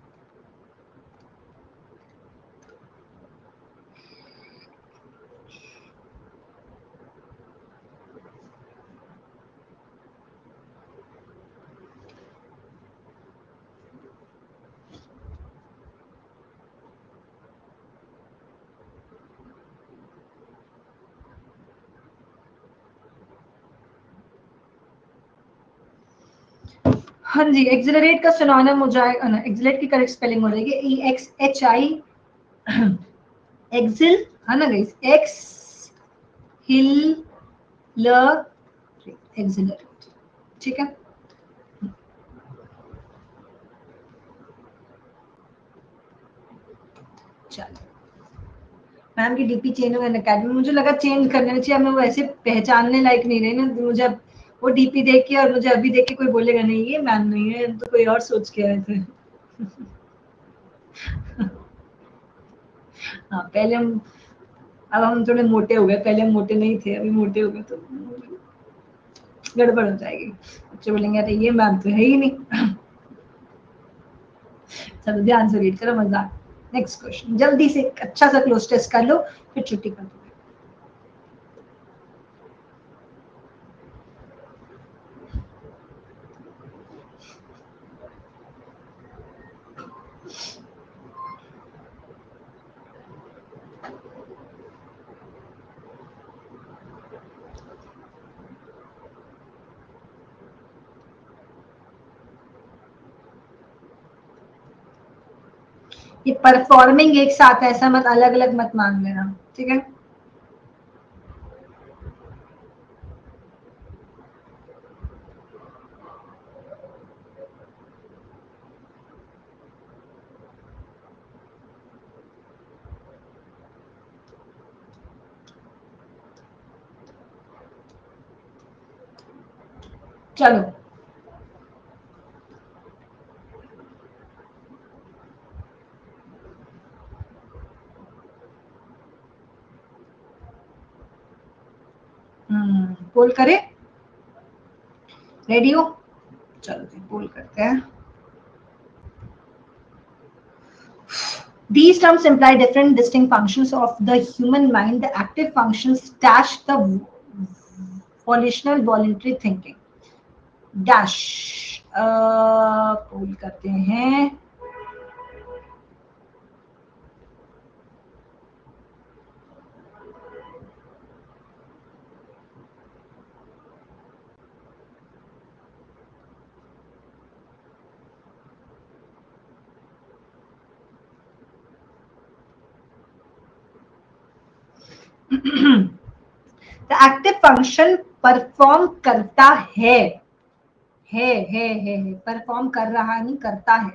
हाँ जी, एक्सिलरेट का सिनोनिम हो जाएगा ना, एक्सिलेट की करेक्ट स्पेलिंग हो जाएगी EXHI, एक्सिल है ना गाइस, एक्स हिल ल एक्सिलरेट, ठीक है। चलो, मैम की डीपी चेंज हो गई अकेडमी, मुझे लगा चेंज करना चाहिए, मैं वो ऐसे पहचानने लायक नहीं रही ना, मुझे अब वो डीपी देख के और मुझे अभी देख के कोई बोलेगा नहीं ये मैम नहीं है, तो कोई और सोच के आए थे। हाँ, पहले हम, अब हम थोड़े मोटे हो गए, पहले हम मोटे नहीं थे, अभी मोटे हो गए तो गड़बड़ हो जाएगी, बच्चे बोलेंगे अरे ये मैम तो है ही नहीं। चलो ध्यान से रीड करो, मजा। नेक्स्ट क्वेश्चन, जल्दी से अच्छा सा क्लोज टेस्ट कर लो, फिर छुट्टी कर दो। ये परफॉर्मिंग एक साथ है, ऐसा मत अलग अलग मत मान लेना, ठीक है। चलो, पोल करे, रेडी हो, चलो जी पोल करते हैं। These terms imply different distinct functions of the human mind. The active functions dash the volitional voluntary thinking dash, पोल करते हैं। द एक्टिव फंक्शन परफॉर्म करता है परफॉर्म कर रहा नहीं, करता है।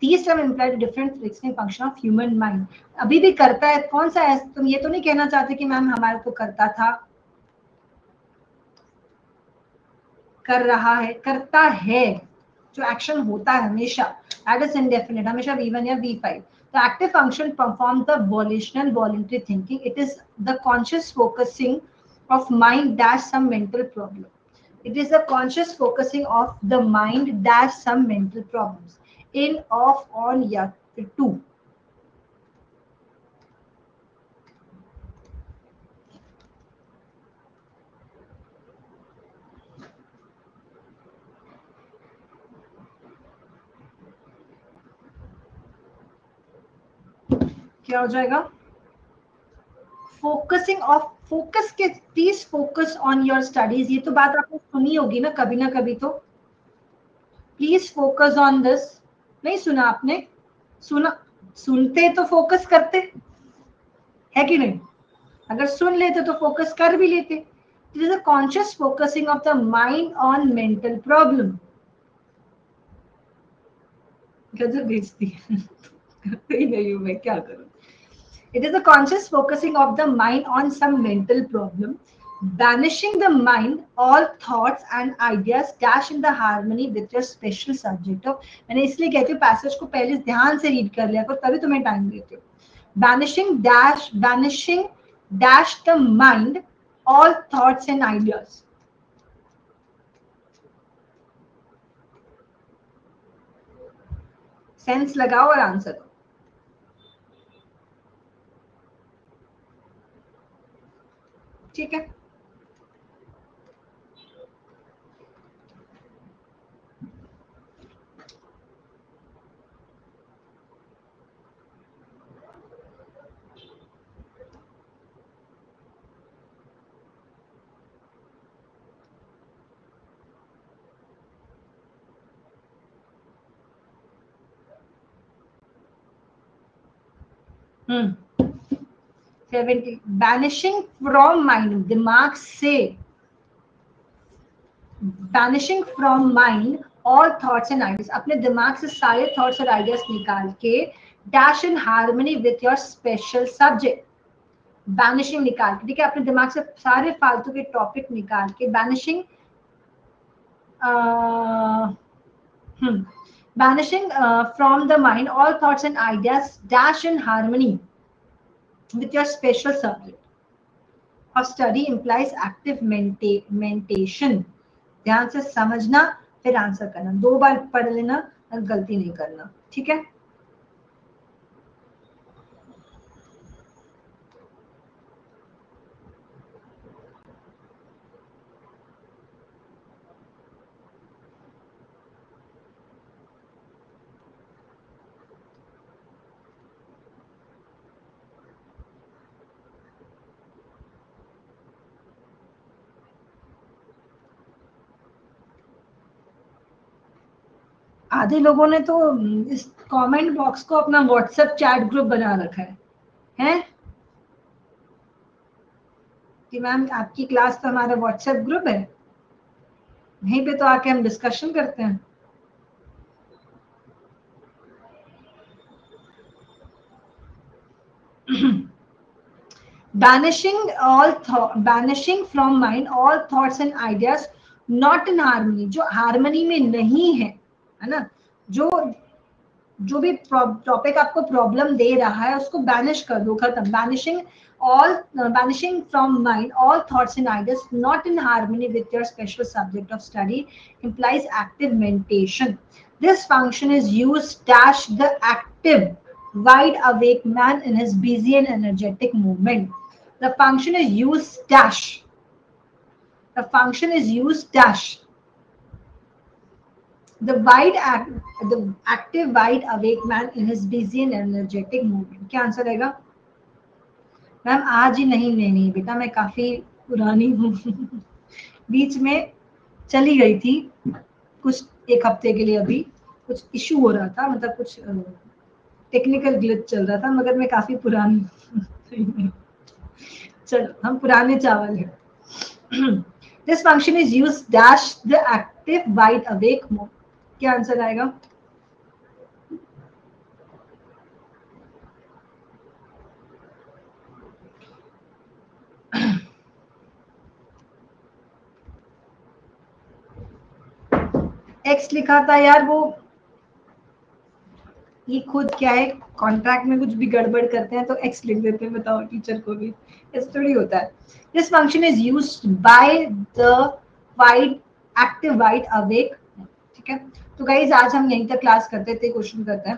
These terms imply different functioning function of human mind. अभी भी करता है, कौन सा है, तुम ये तो नहीं कहना चाहते कि मैम हमारे तो करता था, कर रहा है, करता है, जो एक्शन होता है हमेशा, that is indefinite, हमेशा V1 या V5। The active function performs the volitional voluntary thinking. It is the conscious focusing of mind dash some mental problem. It is the conscious focusing of the mind dash some mental problems. In, off, on या फिर to. क्या हो जाएगा, focusing of, focus के, please focus on your studies, ये तो बात आपने सुनी होगी ना कभी तो, प्लीज फोकस ऑन दिस, नहीं सुना आपने, सुना, सुनते तो फोकस करते है कि नहीं, अगर सुन लेते तो फोकस कर भी लेते. It is a conscious focusing of the mind on mental problem. गजब बेइज्जती नहीं हूँ मैं, क्या करूँ. It is a conscious focusing of the mind on some mental problem, banishing the mind all thoughts and ideas dash in the harmony with your special subject of. मैंने इसलिए कहती हूँ पैसेज को पहले ध्यान से रीड कर लिया करो, तभी तुम्हें टाइम देती हूँ. banishing dash the mind all thoughts and ideas. Sense लगाओ और आंसर दो. ठीक है. हम्म. 70. बैनिशिंग फ्रॉम माइंड, दिमाग से. Banishing from mind all thoughts and ideas, अपने दिमाग से सारे थॉट्स और आइडियाज निकाल के dash in harmony with your special subject. Banishing निकाल के, ठीक है, अपने दिमाग से सारे फालतू के टॉपिक निकाल के. Banishing banishing from the mind all thoughts and ideas dash in harmony with your special subject of study implies active mentation. ध्यान से समझना फिर आंसर करना, 2 बार पढ़ लेना और गलती नहीं करना. ठीक है. आधे लोगों ने तो इस कमेंट बॉक्स को अपना व्हाट्सएप चैट ग्रुप बना रखा है कि मैम आपकी क्लास तो हमारा व्हाट्सएप ग्रुप है, वहीं पे तो आके हम डिस्कशन करते हैं. banishing from mind all thoughts and ideas not in harmony, जो हार्मनी में नहीं है ना, जो भी टॉपिक आपको प्रॉब्लम दे रहा है उसको बैनिश कर दो, खत्म. banishing from mind all thoughts and ideas not in harmony with your special subject of study implies active mentation. This function is used dash the active wide awake man in his busy and energetic movement. The function is used dash. The function is used dash. The active wide awake man in his busy and energetic movement. क्या answer रहेगा? Ma'am आज ही नहीं बेटा, मैं काफी पुरानी हूँ. बीच में चली गई थी कुछ 1 हफ्ते के लिए, अभी कुछ इशू हो रहा था, मतलब कुछ टेक्निकल ग्लिच चल रहा था, मगर मैं काफी पुरानी हूँ. चलो हम पुराने चावल हैं. This function is used dash the active wide awake mode. क्या आंसर आएगा? एक्स लिखा था यार, वो ये खुद क्या है, कॉन्ट्रैक्ट में कुछ भी गड़बड़ करते हैं तो एक्स लिख देते हैं. बताओ टीचर को भी ऐसा थोड़ी होता है. This function is used by the wide active wide awake. ठीक है. तो गाइज आज हम यहीं तक क्लास करते थे, क्वेश्चन करते हैं.